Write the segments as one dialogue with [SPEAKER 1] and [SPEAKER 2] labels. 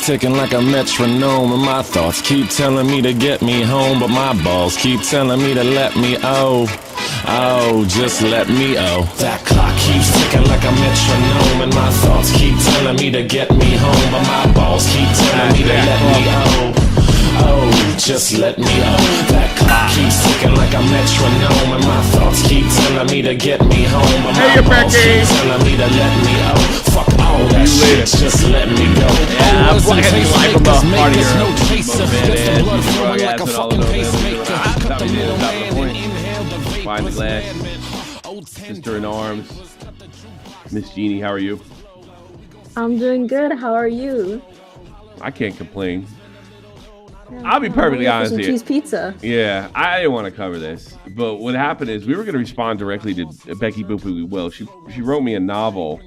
[SPEAKER 1] keeps ticking like a metronome, and my thoughts keep telling me to get me home, but my balls keep telling me to let me just let me That clock keeps ticking like a metronome, and my thoughts keep telling me to get me home, but my balls keep telling me to let me just let me That clock keeps ticking like a metronome, and my thoughts keep telling me to get me home, but my balls keep telling me to let me Fuck all that shit, just let me go.
[SPEAKER 2] I'm fucking live from the party here. No chaser, gets the blood flowing like a fucking pacemaker. Cut the middleman and inhale the vapors.
[SPEAKER 3] Find the glass. Sister in arms. Miss Jeannie, how are you?
[SPEAKER 4] I'm doing good. How are you?
[SPEAKER 3] I can't complain. I'll be perfectly honest here.
[SPEAKER 4] Cheese pizza.
[SPEAKER 3] Yeah, I didn't want to cover this, but what happened is we were going to respond directly to Becky Boop, who we will. She wrote me a novel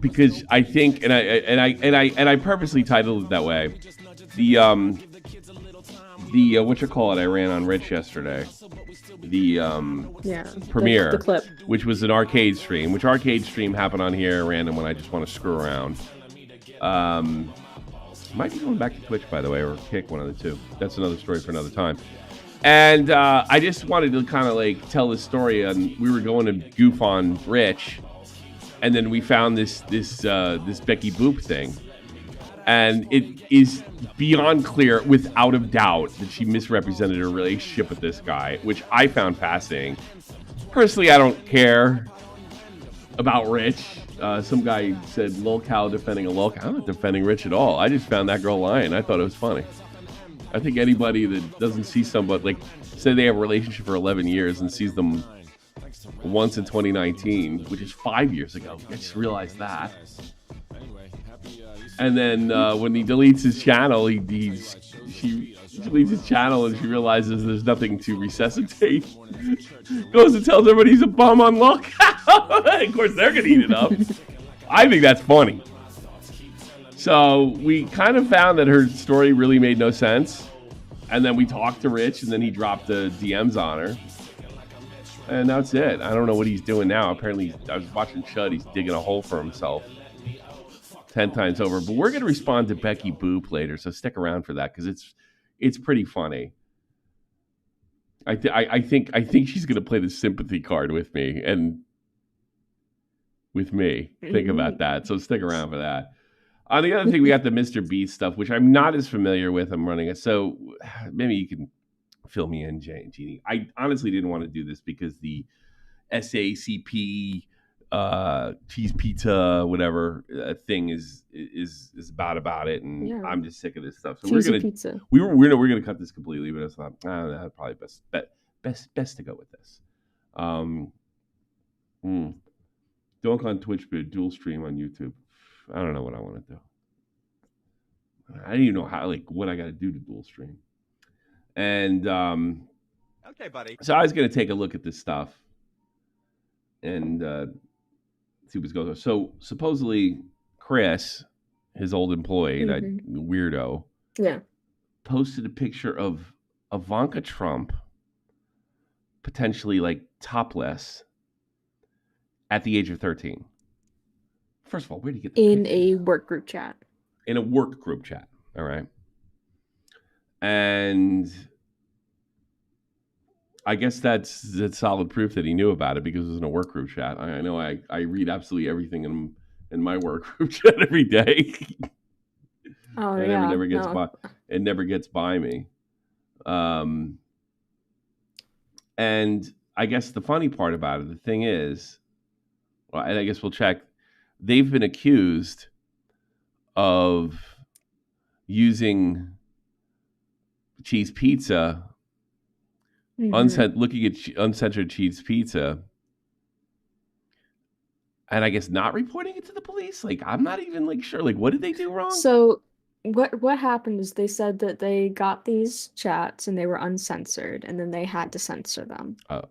[SPEAKER 3] because I think, and I purposely titled it that way. The what you call it? I ran on Rich yesterday. The premiere,
[SPEAKER 4] the clip,
[SPEAKER 3] which was an arcade stream. Which arcade stream happened on here random when I just want to screw around. Might be going back to Twitch, by the way, or Kick, one of the two. That's another story for another time. And I just wanted to kind of like tell this story. And we were going to goof on Rich, and then we found this Becky Boop thing, and it is beyond clear, without a doubt, that she misrepresented her relationship with this guy, which I found fascinating. Personally, I don't care about Rich. Some guy said lolcow defending a lolcow. I'm not defending Rich at all. I just found that girl lying. I thought it was funny. I think anybody that doesn't see somebody, like, say they have a relationship for 11 years and sees them once in 2019, which is 5 years ago. I just realized that. And then when he deletes his channel, she deletes his channel and she realizes there's nothing to resuscitate. Goes and tells everybody he's a bum on lolcow. Of course, they're going to eat it up. I think that's funny. So we kind of found that her story really made no sense. And then we talked to Rich, and then he dropped the DMs on her. And that's it. I don't know what he's doing now. Apparently, I was watching Chud. He's digging a hole for himself 10 times over. But we're going to respond to Becky Boop later, so stick around for that because it's pretty funny. I think she's going to play the sympathy card with me and think about that. So stick around for that. On the other thing, we got the MrBeast stuff, which I'm not as familiar with. I'm running it, so maybe you can fill me in, Jeannie. I honestly didn't want to do this because the SACP cheese pizza whatever thing is about it, and yeah. I'm just sick of this stuff. So
[SPEAKER 4] pizza.
[SPEAKER 3] We're gonna cut this completely, but it's not. That's probably best to go with this. Don't on Twitch, but dual stream on YouTube. I don't know what I want to do. I don't even know how, like, what I got to do to dual stream. And
[SPEAKER 2] okay, buddy.
[SPEAKER 3] So I was gonna take a look at this stuff and see what's going on. So supposedly Chris, his old employee, that weirdo, posted a picture of Ivanka Trump potentially like topless at the age of 13. First of all, where did he get that
[SPEAKER 4] in
[SPEAKER 3] picture?
[SPEAKER 4] A work group chat?
[SPEAKER 3] In a work group chat, all right. And I guess that's solid proof that he knew about it because it was in a work group chat. I know I read absolutely everything in my work group chat every day.
[SPEAKER 4] Oh,
[SPEAKER 3] it
[SPEAKER 4] yeah.
[SPEAKER 3] never gets by. It never gets by me. And I guess the funny part about it, the thing is, well, and I guess we'll check. They've been accused of using cheese pizza, looking at uncensored cheese pizza, and I guess not reporting it to the police. Like, I'm not even like sure. Like, what did they do wrong?
[SPEAKER 4] So what happened is they said that they got these chats and they were uncensored, and then they had to censor them.
[SPEAKER 3] Oh,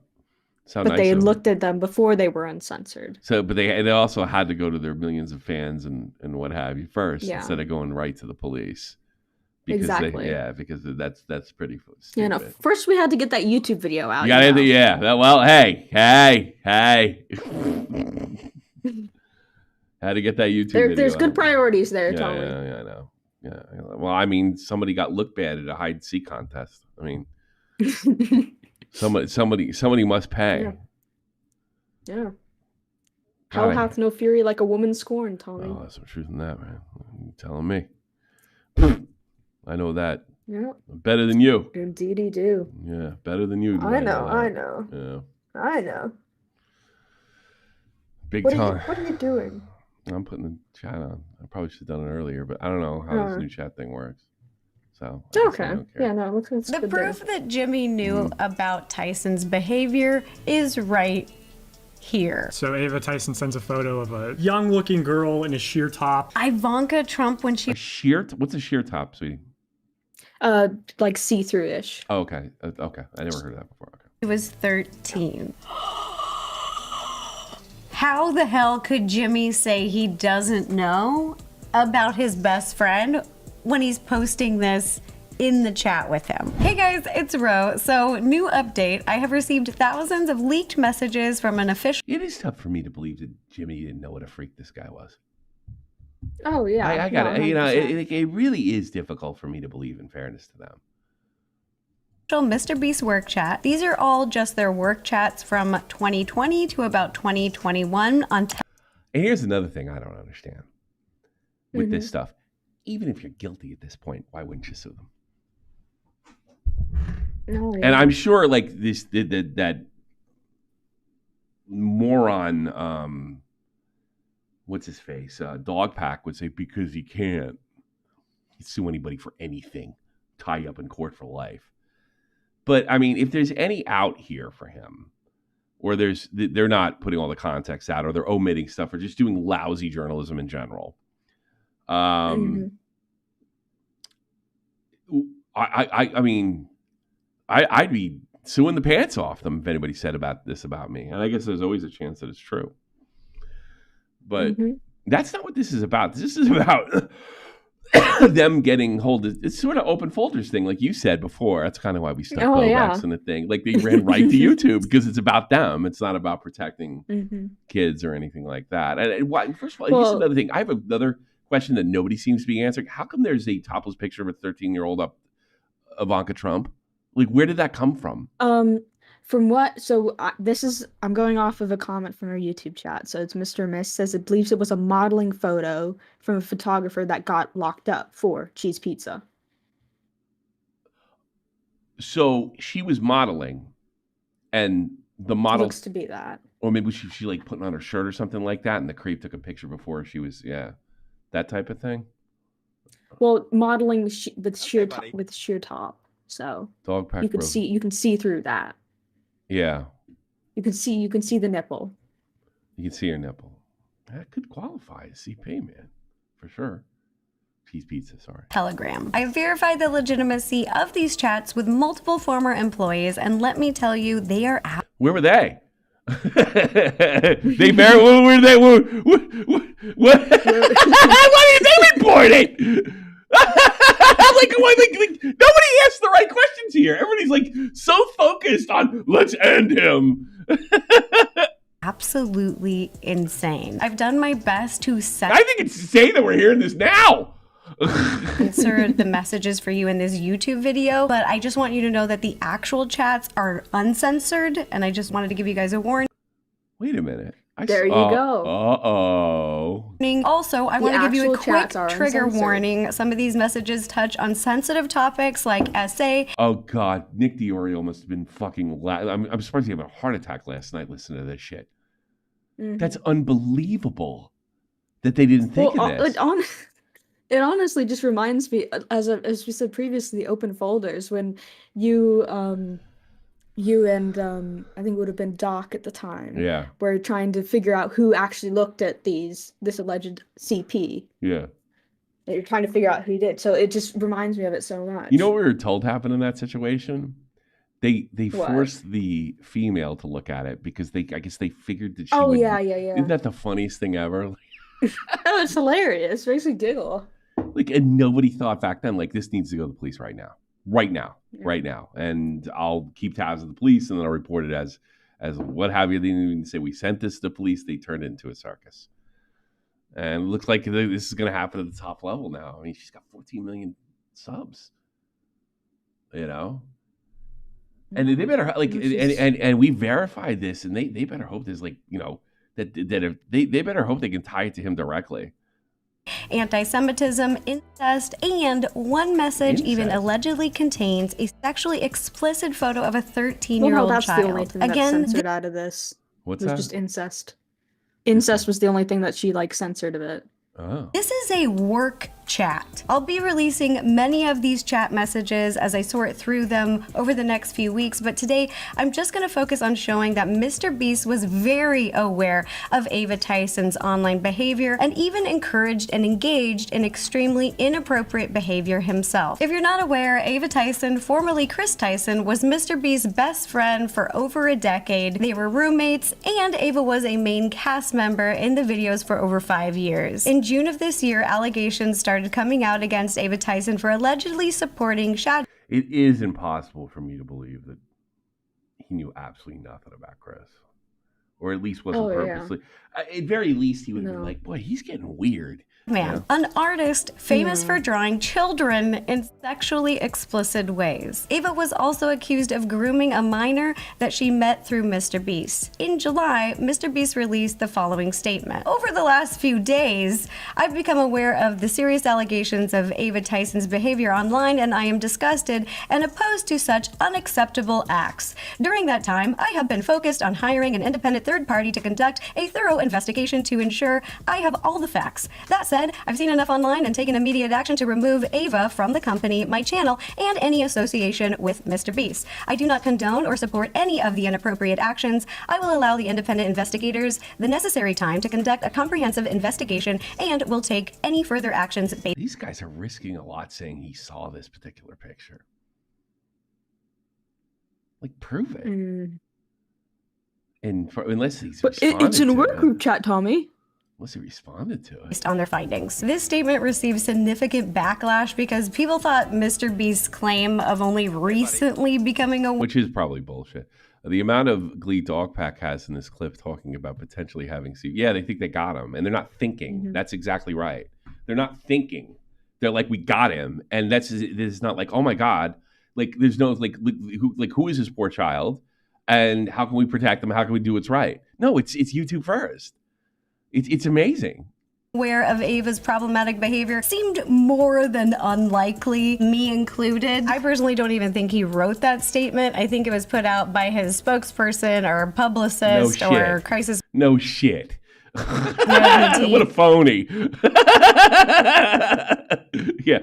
[SPEAKER 4] but nice they had looked at them before they were uncensored.
[SPEAKER 3] So, but they also had to go to their millions of fans and what have you first, instead of going right to the police. Because
[SPEAKER 4] exactly.
[SPEAKER 3] Because that's pretty stupid.
[SPEAKER 4] Yeah, no. First, we had to get that YouTube video out.
[SPEAKER 3] Well, hey. Had to get that YouTube video.
[SPEAKER 4] There's good
[SPEAKER 3] out.
[SPEAKER 4] priorities there,
[SPEAKER 3] Yeah,
[SPEAKER 4] Tommy.
[SPEAKER 3] yeah, I know. Yeah. Well, I mean, somebody got look bad at a hide and seek contest. I mean, somebody must pay.
[SPEAKER 4] Yeah. Hell hath no fury like a woman scorned, Tommy.
[SPEAKER 3] Oh, there's some truth in that, man. You're telling me. I know that.
[SPEAKER 4] Yeah.
[SPEAKER 3] Better than you.
[SPEAKER 4] Indeedy do.
[SPEAKER 3] Yeah, better than you.
[SPEAKER 4] I know.
[SPEAKER 3] Yeah.
[SPEAKER 4] I know.
[SPEAKER 3] Big
[SPEAKER 4] What
[SPEAKER 3] time.
[SPEAKER 4] What are you doing?
[SPEAKER 3] I'm putting the chat on. I probably should have done it earlier, but I don't know how this new chat thing works. So
[SPEAKER 4] okay. Yeah, no, let's
[SPEAKER 5] the proof that Jimmy knew about Tyson's behavior is right here.
[SPEAKER 6] So Ava Tyson sends a photo of a young-looking girl in a sheer top.
[SPEAKER 5] Ivanka Trump when she
[SPEAKER 3] what's a sheer top, sweetie?
[SPEAKER 4] Like see-through-ish.
[SPEAKER 3] Oh, okay. Okay. I never heard of that before. Okay.
[SPEAKER 5] She was 13. How the hell could Jimmy say he doesn't know about his best friend when he's posting this in the chat with him? Hey guys, it's Ro. So, new update. I have received thousands of leaked messages from an official.
[SPEAKER 3] It is tough for me to believe that Jimmy didn't know what a freak this guy was.
[SPEAKER 4] Oh, yeah.
[SPEAKER 3] I got it. You know, it really is difficult for me to believe, in fairness to them.
[SPEAKER 5] MrBeast work chat. These are all just their work chats from 2020 to about 2021 on.
[SPEAKER 3] And here's another thing I don't understand with this stuff. Even if you're guilty at this point, why wouldn't you sue them?
[SPEAKER 4] No,
[SPEAKER 3] and I'm sure, like that moron, what's his face, DOGPACK would say because he can't sue anybody for anything, tie you up in court for life. But I mean, if there's any out here for him, or they're not putting all the context out, or they're omitting stuff, or just doing lousy journalism in general. I mean, I'd be suing the pants off them if anybody said about me. And I guess there's always a chance that it's true. But that's not what this is about. This is about them getting hold of. It's sort of open folders thing, like you said before. That's kind of why we stuck Bobex in the thing. Like they ran right to YouTube because it's about them. It's not about protecting kids or anything like that. And first of all, here's another thing. I have another question that nobody seems to be answering. How come there's a topless picture of a 13-year-old up Ivanka Trump? Like, where did that come from?
[SPEAKER 4] From what? So I'm going off of a comment from our YouTube chat. So it's Mr. Miss says it believes it was a modeling photo from a photographer that got locked up for cheese pizza.
[SPEAKER 3] So she was modeling, and the model
[SPEAKER 4] looks to be that,
[SPEAKER 3] or maybe she like putting on her shirt or something like that, and the creep took a picture before she was that type of thing. Well,
[SPEAKER 4] modeling with sheer top. So
[SPEAKER 3] DOGPACK
[SPEAKER 4] you can see through that.
[SPEAKER 3] Yeah.
[SPEAKER 4] You can see the nipple.
[SPEAKER 3] You can see her nipple. That could qualify as CP, man, for sure. Cheese pizza, sorry.
[SPEAKER 5] Telegram. I verified the legitimacy of these chats with multiple former employees, and let me tell you, they are out.
[SPEAKER 3] Where were they? They where were they? What? Why didn't they report it? like nobody asked the right questions here. Everybody's like so focused on let's end him.
[SPEAKER 5] Absolutely insane. I've done my best to
[SPEAKER 3] I think it's insane that we're hearing this now.
[SPEAKER 5] Censor the messages for you in this YouTube video, but I just want you to know that the actual chats are uncensored, and I just wanted to give you guys a warning.
[SPEAKER 3] Wait a minute.
[SPEAKER 4] There you go.
[SPEAKER 3] Uh-oh.
[SPEAKER 5] Also, I want to give you a quick trigger warning. Some of these messages touch on sensitive topics like SA.
[SPEAKER 3] Oh, God. Nick DiOrio must have been fucking I'm surprised he had a heart attack last night listening to this shit. That's unbelievable that they didn't think of this.
[SPEAKER 4] It honestly just reminds me, as we said previously, the open folders, when you and I think it would have been Doc at the time.
[SPEAKER 3] Yeah.
[SPEAKER 4] Were trying to figure out who actually looked at this alleged CP.
[SPEAKER 3] Yeah.
[SPEAKER 4] You're trying to figure out who did. So it just reminds me of it so much.
[SPEAKER 3] You know what we were told happened in that situation? They forced the female to look at it because I guess they figured that she would.
[SPEAKER 4] Yeah.
[SPEAKER 3] Isn't that the funniest thing ever?
[SPEAKER 4] Oh, it's hilarious. It makes me giggle.
[SPEAKER 3] And nobody thought back then, this needs to go to the police right now. Right now. And I'll keep tabs of the police, and then I'll report it as what have you. They didn't even say we sent this to the police. They turned it into a circus. And it looks like this is going to happen at the top level now. I mean, she's got 14 million subs. You know, and they better like, and we verified this, and they better hope there's like, you know, that if they better hope they can tie it to him directly.
[SPEAKER 5] Anti-Semitism, incest, and one message even allegedly contains a sexually explicit photo of a 13-year-old
[SPEAKER 4] that's
[SPEAKER 5] child.
[SPEAKER 4] the only thing that's censored out of this.
[SPEAKER 3] What's
[SPEAKER 4] it was
[SPEAKER 3] that?
[SPEAKER 4] just incest. Incest was the only thing that she like censored of it.
[SPEAKER 3] Oh.
[SPEAKER 5] This is a work chat. I'll be releasing many of these chat messages as I sort through them over the next few weeks, but today I'm just going to focus on showing that MrBeast was very aware of Ava Tyson's online behavior and even encouraged and engaged in extremely inappropriate behavior himself. If you're not aware, Ava Tyson, formerly Chris Tyson, was MrBeast's best friend for over a decade. They were roommates, and Ava was a main cast member in the videos for over 5 years. In June of this year, allegations started coming out against Ava Tyson for allegedly supporting shadow.
[SPEAKER 3] It is impossible for me to believe that he knew absolutely nothing about Chris, or at least wasn't purposely. Yeah. At very least, he would have been like, "Boy, he's getting weird."
[SPEAKER 5] Man, an artist famous for drawing children in sexually explicit ways. Ava was also accused of grooming a minor that she met through MrBeast. In July, MrBeast released the following statement. Over the last few days, I've become aware of the serious allegations of Ava Tyson's behavior online, and I am disgusted and opposed to such unacceptable acts. During that time, I have been focused on hiring an independent third party to conduct a thorough investigation to ensure I have all the facts. That said, I've seen enough online and taken immediate action to remove Ava from the company, my channel, and any association with MrBeast. I do not condone or support any of the inappropriate actions. I will allow the independent investigators the necessary time to conduct a comprehensive investigation and will take any further actions.
[SPEAKER 3] These guys are risking a lot saying he saw this particular picture. Like, prove it. And unless he's
[SPEAKER 4] it's in a work group chat, Tommy.
[SPEAKER 3] Unless he responded to it.
[SPEAKER 5] Based on their findings. This statement received significant backlash because people thought MrBeast's claim of only recently becoming a...
[SPEAKER 3] Which is probably bullshit. The amount of glee DOGPACK has in this clip talking about potentially having... Yeah, they think they got him, and they're not thinking. That's exactly right. They're not thinking. They're like, we got him. And this is not like, oh my God. Like, there's no, who is this poor child? And how can we protect them? How can we do what's right? No, it's YouTube first. It's amazing.
[SPEAKER 5] Aware of Ava's problematic behavior seemed more than unlikely, me included. I personally don't even think he wrote that statement. I think it was put out by his spokesperson or publicist or crisis.
[SPEAKER 3] No shit. What a phony. Yeah,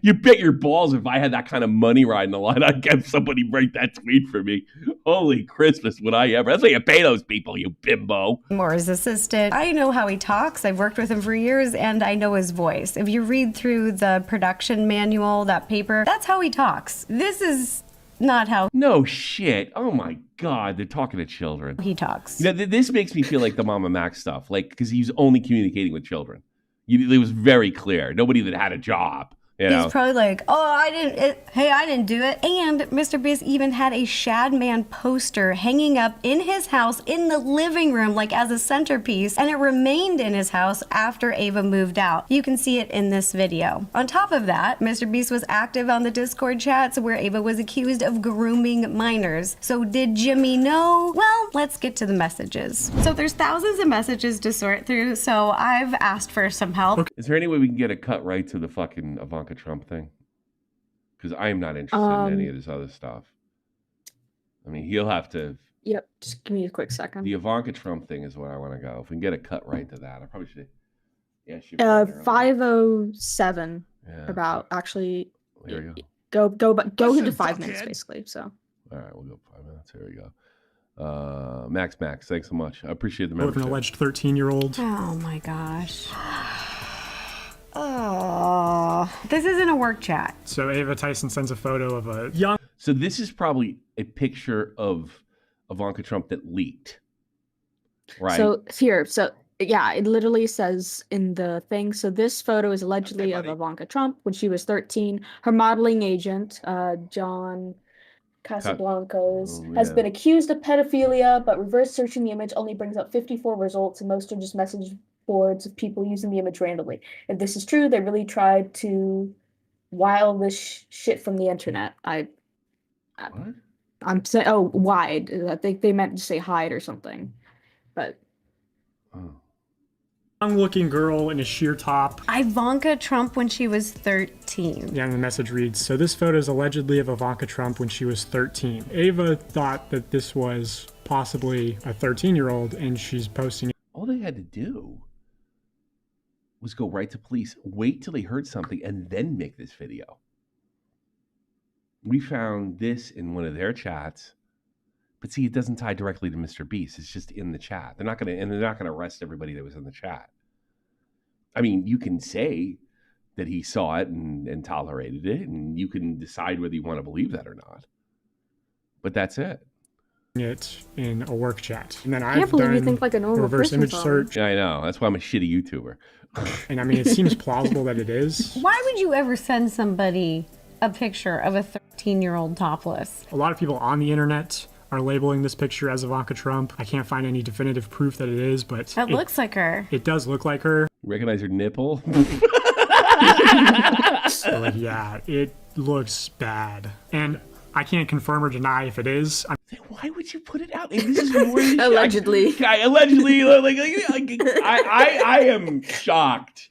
[SPEAKER 3] you bet your balls if I had that kind of money riding the line, I'd get somebody write that tweet for me. Holy Christmas, would I ever. That's why you pay those people, you bimbo.
[SPEAKER 5] Or his assistant. I know how he talks. I've worked with him for years, and I know his voice. If you read through the production manual, that paper, that's how he talks. This is not how...
[SPEAKER 3] No shit. Oh my God, they're talking to children.
[SPEAKER 5] He talks.
[SPEAKER 3] You know, this makes me feel like the Mama Mac stuff, like, because he's only communicating with children. It was very clear. Nobody that had a job. You know?
[SPEAKER 5] He's probably like, oh, I didn't do it. And MrBeast even had a Shadman poster hanging up in his house in the living room, like as a centerpiece, and it remained in his house after Ava moved out. You can see it in this video. On top of that, MrBeast was active on the Discord chats where Ava was accused of grooming minors. So did Jimmy know? Well, let's get to the messages. So there's thousands of messages to sort through, so I've asked for some help.
[SPEAKER 3] Is there any way we can get a cut right to the fucking Ivanka Trump thing? Because I am not interested in any of this other stuff. I mean, he'll have to...
[SPEAKER 4] Yep, just give me a quick second.
[SPEAKER 3] The Ivanka Trump thing is what I want to go. If we can get a cut right to that, I probably should... Yeah,
[SPEAKER 4] 5:07.
[SPEAKER 3] Yeah.
[SPEAKER 4] About actually...
[SPEAKER 3] Here we
[SPEAKER 4] go. Go into 5 minutes, basically, so...
[SPEAKER 3] All right, we'll go 5 minutes. Here we go. Max, thanks so much. I appreciate the
[SPEAKER 6] Of
[SPEAKER 3] membership.
[SPEAKER 6] an alleged 13-year-old.
[SPEAKER 5] Oh my gosh. Oh, this isn't a work chat.
[SPEAKER 6] So Ava Tyson sends a photo of a young...
[SPEAKER 3] So this is probably a picture of Ivanka Trump that leaked, right?
[SPEAKER 4] So yeah, it literally says in the thing. So this photo is allegedly of Ivanka Trump when she was 13. Her modeling agent, John Casablancos, has been accused of pedophilia, but reverse searching the image only brings up 54 results, and most are just messages boards of people using the image randomly. If this is true, they really tried to wile this shit from the internet.
[SPEAKER 3] What?
[SPEAKER 4] I'm saying, oh, wide. I think they meant to say hide or something, but.
[SPEAKER 3] Oh.
[SPEAKER 6] Young-looking girl in a sheer top.
[SPEAKER 5] Ivanka Trump when she was 13.
[SPEAKER 6] Yeah, and the message reads, so this photo is allegedly of Ivanka Trump when she was 13. Ava thought that this was possibly a 13-year-old, and she's posting it.
[SPEAKER 3] All they had to do was go right to police, wait till they heard something, and then make this video. We found this in one of their chats, but see, it doesn't tie directly to MrBeast. It's just in the chat. They're not gonna arrest everybody that was in the chat. I mean, you can say that he saw it and tolerated it, and you can decide whether you want to believe that or not. But that's it.
[SPEAKER 6] It in a work chat. And then
[SPEAKER 4] I can't believe you think like a normal
[SPEAKER 6] reverse
[SPEAKER 4] person
[SPEAKER 6] image
[SPEAKER 4] saw it.
[SPEAKER 6] search.
[SPEAKER 3] Yeah, I know. That's why I'm a shitty YouTuber.
[SPEAKER 6] And I mean, it seems plausible that it is.
[SPEAKER 5] Why would you ever send somebody a picture of a 13-year-old topless?
[SPEAKER 6] A lot of people on the internet are labeling this picture as Ivanka Trump. I can't find any definitive proof that it is, but
[SPEAKER 5] It looks like her.
[SPEAKER 6] It does look like her.
[SPEAKER 3] Recognize her nipple?
[SPEAKER 6] So, like, yeah, it looks bad. And I can't confirm or deny if it is.
[SPEAKER 3] Why would you put it out? This is more than
[SPEAKER 4] Allegedly.
[SPEAKER 3] Allegedly, I am shocked.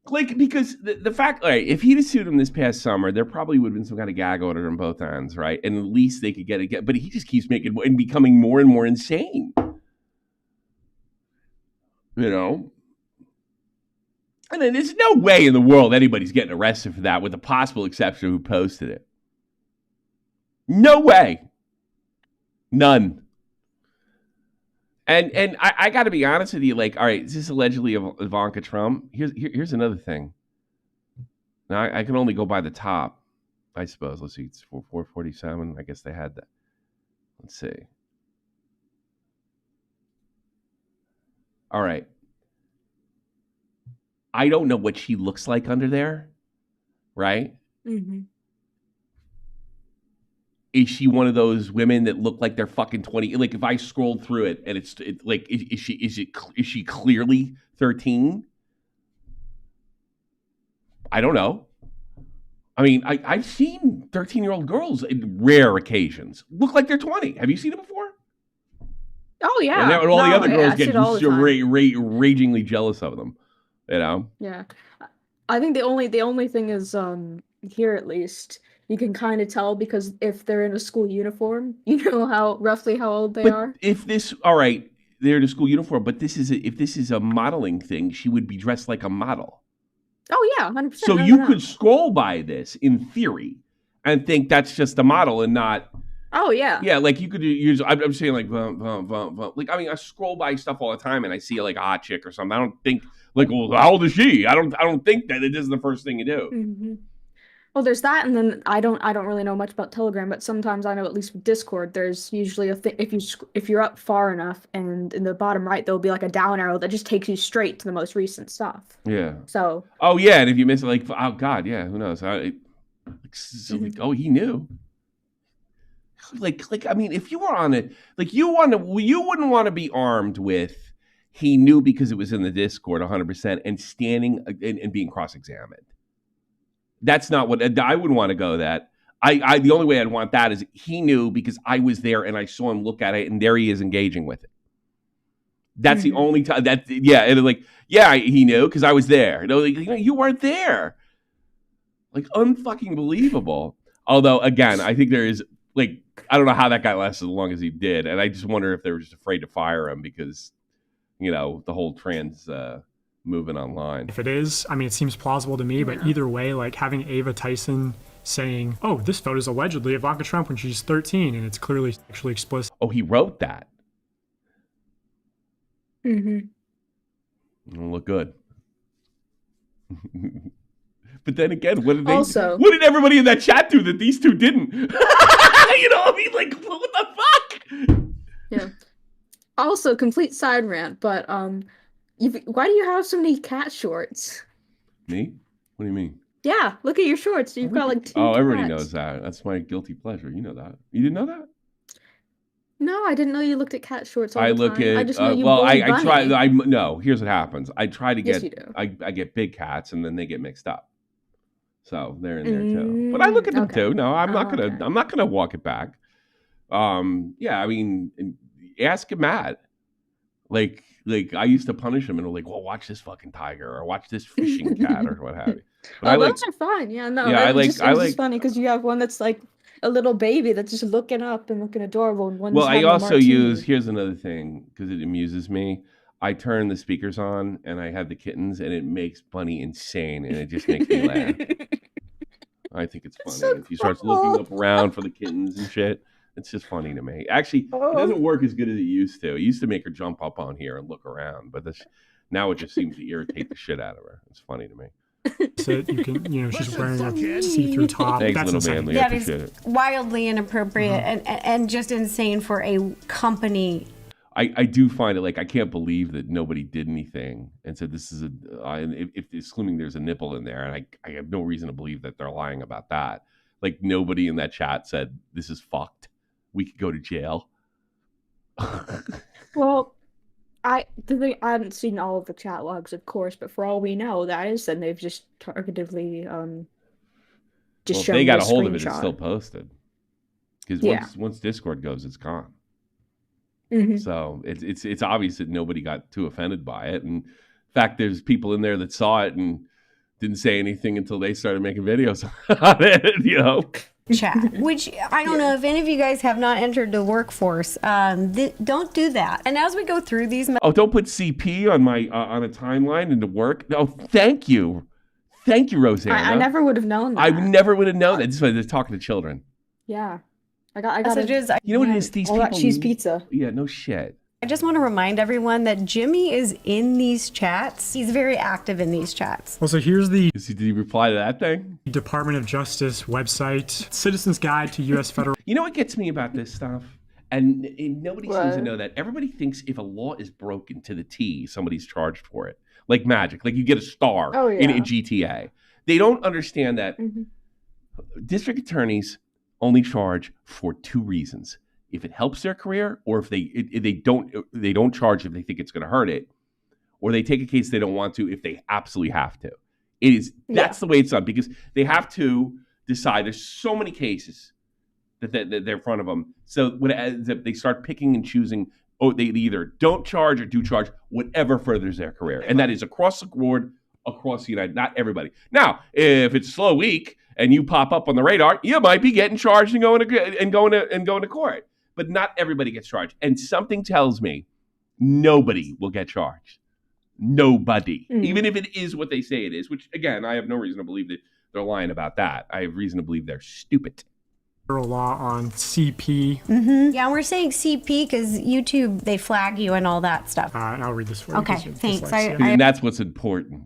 [SPEAKER 3] Like, because the fact, right, if he'd have sued him this past summer, there probably would have been some kind of gag order on both ends, right? And at least they could get it. But he just keeps making and becoming more and more insane. You know? And then there's no way in the world anybody's getting arrested for that, with the possible exception of who posted it. No way. None. And I got to be honest with you, like, all right, is this allegedly Ivanka Trump? Here's another thing. Now, I can only go by the top, I suppose. Let's see, it's 447. I guess they had that. Let's see. All right. I don't know what she looks like under there, right?
[SPEAKER 4] Mm-hmm.
[SPEAKER 3] Is she one of those women that look like they're fucking 20? Like, if I scrolled through it and it's like, is she clearly 13? I don't know. I mean, I've seen 13-year-old girls in rare occasions look like they're 20. Have you seen it before?
[SPEAKER 4] Oh yeah.
[SPEAKER 3] And all the other girls get ragingly jealous of them. You know?
[SPEAKER 4] Yeah. I think the only thing is here at least you can kind of tell because if they're in a school uniform, you know roughly how old they are.
[SPEAKER 3] If this, all right, they're in a school uniform, but if this is a modeling thing, she would be dressed like a model.
[SPEAKER 4] Oh yeah, 100%.
[SPEAKER 3] So you could scroll by this in theory and think that's just a model and not.
[SPEAKER 4] Oh yeah.
[SPEAKER 3] Yeah, like you could use. I'm saying like, like I mean, I scroll by stuff all the time and I see like a hot chick or something. I don't think like, well, how old is she? I don't think that it is the first thing you do.
[SPEAKER 4] Mm-hmm. Well, there's that, and then I don't really know much about Telegram, but sometimes I know at least with Discord, there's usually a thing if you're up far enough, and in the bottom right there'll be like a down arrow that just takes you straight to the most recent stuff.
[SPEAKER 3] Yeah.
[SPEAKER 4] So.
[SPEAKER 3] Oh yeah, and if you miss it, like, oh god, yeah, who knows? Oh, he knew. Like I mean, if you were on it, like you wouldn't want to be armed with. He knew because it was in the Discord 100% and standing and being cross-examined. That's not what I wouldn't want to go that. The only way I'd want that is he knew because I was there and I saw him look at it and there he is engaging with it. That's the only time he knew because I was there. No, like, you weren't there. Like unfucking believable. Although again, I think there is like I don't know how that guy lasted as long as he did, and I just wonder if they were just afraid to fire him because the whole trans moving online.
[SPEAKER 6] If it is, I mean, it seems plausible to me, but either way, like having Ava Tyson saying, oh, this photo is allegedly Ivanka Trump when she's 13, and it's clearly sexually explicit.
[SPEAKER 3] Oh, he wrote that.
[SPEAKER 4] Mm-hmm.
[SPEAKER 3] It'll look good. But then again, what did everybody in that chat do that these two didn't? I mean, like, what the fuck?
[SPEAKER 4] Yeah. Also, complete side rant, but why do you have so many cat shorts?
[SPEAKER 3] Me? What do you mean?
[SPEAKER 4] Yeah, look at your shorts. You've got like 2
[SPEAKER 3] Oh, everybody
[SPEAKER 4] cats.
[SPEAKER 3] knows that. That's my guilty pleasure. You know that. You didn't know that?
[SPEAKER 4] No, I didn't know you looked at cat shorts all
[SPEAKER 3] I
[SPEAKER 4] the
[SPEAKER 3] look
[SPEAKER 4] time. I
[SPEAKER 3] at
[SPEAKER 4] just know you
[SPEAKER 3] well,
[SPEAKER 4] bully
[SPEAKER 3] I try.
[SPEAKER 4] Bunny.
[SPEAKER 3] No, here's what happens. I try to
[SPEAKER 4] Yes,
[SPEAKER 3] get
[SPEAKER 4] you do.
[SPEAKER 3] I get big cats, and then they get mixed up. So they're in there too. But I look at them
[SPEAKER 4] Okay.
[SPEAKER 3] too. No, I'm not gonna.
[SPEAKER 4] Okay.
[SPEAKER 3] I'm not gonna walk it back. Yeah, I mean, ask Matt. Like I used to punish him and like, well, watch this fucking tiger or watch this fishing cat or what have you. But
[SPEAKER 4] Those are fun. Yeah, no.
[SPEAKER 3] Yeah,
[SPEAKER 4] It's just funny because you have one that's like a little baby that's just looking up and looking adorable, and one's
[SPEAKER 3] Well, I
[SPEAKER 4] having a
[SPEAKER 3] also
[SPEAKER 4] martini.
[SPEAKER 3] use, here's another thing, because it amuses me. I turn the speakers on and I have the kittens, and it makes Bunny insane, and it just makes me laugh. I think it's funny.
[SPEAKER 4] so
[SPEAKER 3] If he starts looking up around for the kittens and shit, it's just funny to me. Actually, it doesn't work as good as it used to. It used to make her jump up on here and look around, but now it just seems to irritate the shit out of her. It's funny to me.
[SPEAKER 6] So you can, she's wearing a see-through top.
[SPEAKER 3] Thanks,
[SPEAKER 6] That's
[SPEAKER 3] little
[SPEAKER 6] insane.
[SPEAKER 3] manly. I
[SPEAKER 5] That is
[SPEAKER 3] appreciate it.
[SPEAKER 5] wildly inappropriate and just insane for a company.
[SPEAKER 3] I do find it like I can't believe that nobody did anything and said this is if assuming there's a nipple in there, and I have no reason to believe that they're lying about that. Like nobody in that chat said this is fucked. We could go to jail.
[SPEAKER 4] Well, I haven't seen all of the chat logs, of course, but for all we know, that is, and they've just targetedly just shown
[SPEAKER 3] they got
[SPEAKER 4] the
[SPEAKER 3] a hold of it.
[SPEAKER 4] screenshot.
[SPEAKER 3] It's still posted because once Discord goes, it's gone. So it's obvious that nobody got too offended by it. And in fact, there's people in there that saw it and didn't say anything until they started making videos on it,
[SPEAKER 5] Chat, which I don't know if any of you guys have not entered the workforce. Don't do that. And as we go through these,
[SPEAKER 3] don't put CP on my on a timeline into work. No, thank you, Rosanna.
[SPEAKER 4] I never would have known that.
[SPEAKER 3] I never would have known that. This is why they're talking to children.
[SPEAKER 4] Yeah, I got
[SPEAKER 5] messages.
[SPEAKER 3] You know what it is? These
[SPEAKER 4] all
[SPEAKER 3] people.
[SPEAKER 4] that cheese pizza.
[SPEAKER 3] Yeah, no shit.
[SPEAKER 5] I just want to remind everyone that Jimmy is in these chats. He's very active in these chats.
[SPEAKER 6] Well, so here's the
[SPEAKER 3] Did he reply to that thing?
[SPEAKER 6] Department of Justice website, Citizen's Guide to U.S. Federal.
[SPEAKER 3] You know what gets me about this stuff? And nobody seems to
[SPEAKER 4] What?
[SPEAKER 3] know that. Everybody thinks if a law is broken to the T, somebody's charged for it. Like magic. Like you get a star in GTA. They don't understand that district attorneys only charge for two reasons. If it helps their career, or if they don't charge if they think it's going to hurt it, or they take a case they don't want to if they absolutely have to. That's the way it's done, because they have to decide. There's so many cases that they're in front of them. So what ends up, they start picking and choosing. Oh, they either don't charge or do charge, whatever furthers their career, and that is across the board, across the United. Not everybody. Now, if it's a slow week and you pop up on the radar, you might be getting charged and going to court. But not everybody gets charged. And something tells me nobody will get charged. Nobody. Even if it is what they say it is, which, again, I have no reason to believe that they're lying about that. I have reason to believe they're stupid.
[SPEAKER 6] Federal law on CP.
[SPEAKER 5] Yeah, we're saying CP because YouTube, they flag you and all that stuff.
[SPEAKER 6] And I'll read this for you.
[SPEAKER 5] Okay,
[SPEAKER 6] 'cause it's
[SPEAKER 5] thanks.
[SPEAKER 6] dyslexia.
[SPEAKER 3] And that's what's important.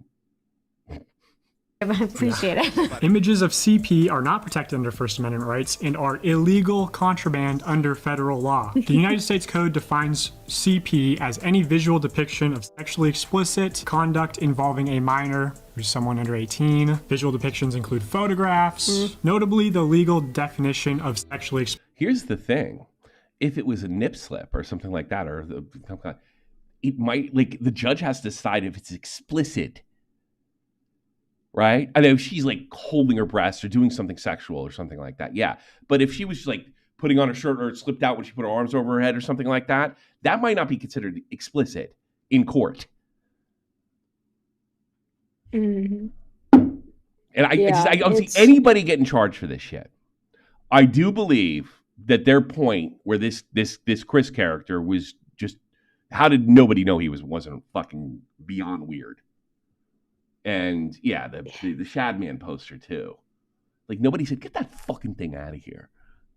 [SPEAKER 5] I appreciate it.
[SPEAKER 6] Images of CP are not protected under First Amendment rights and are illegal contraband under federal law. The United States Code defines CP as any visual depiction of sexually explicit conduct involving a minor, who's someone under 18. Visual depictions include photographs. Notably, the legal definition of sexually explicit.
[SPEAKER 3] Here's the thing. If it was a nip slip or something like that, it might, like, the judge has to decide if it's explicit. Right? I know if she's like holding her breast or doing something sexual or something like that. Yeah. But if she was like putting on her shirt or it slipped out when she put her arms over her head or something like that, that might not be considered explicit in court. And I don't see anybody getting charged for this shit. I do believe that their point where this Chris character was just, how did nobody know he wasn't fucking beyond weird? And yeah, the Shadman poster too. Like nobody said, get that fucking thing out of here.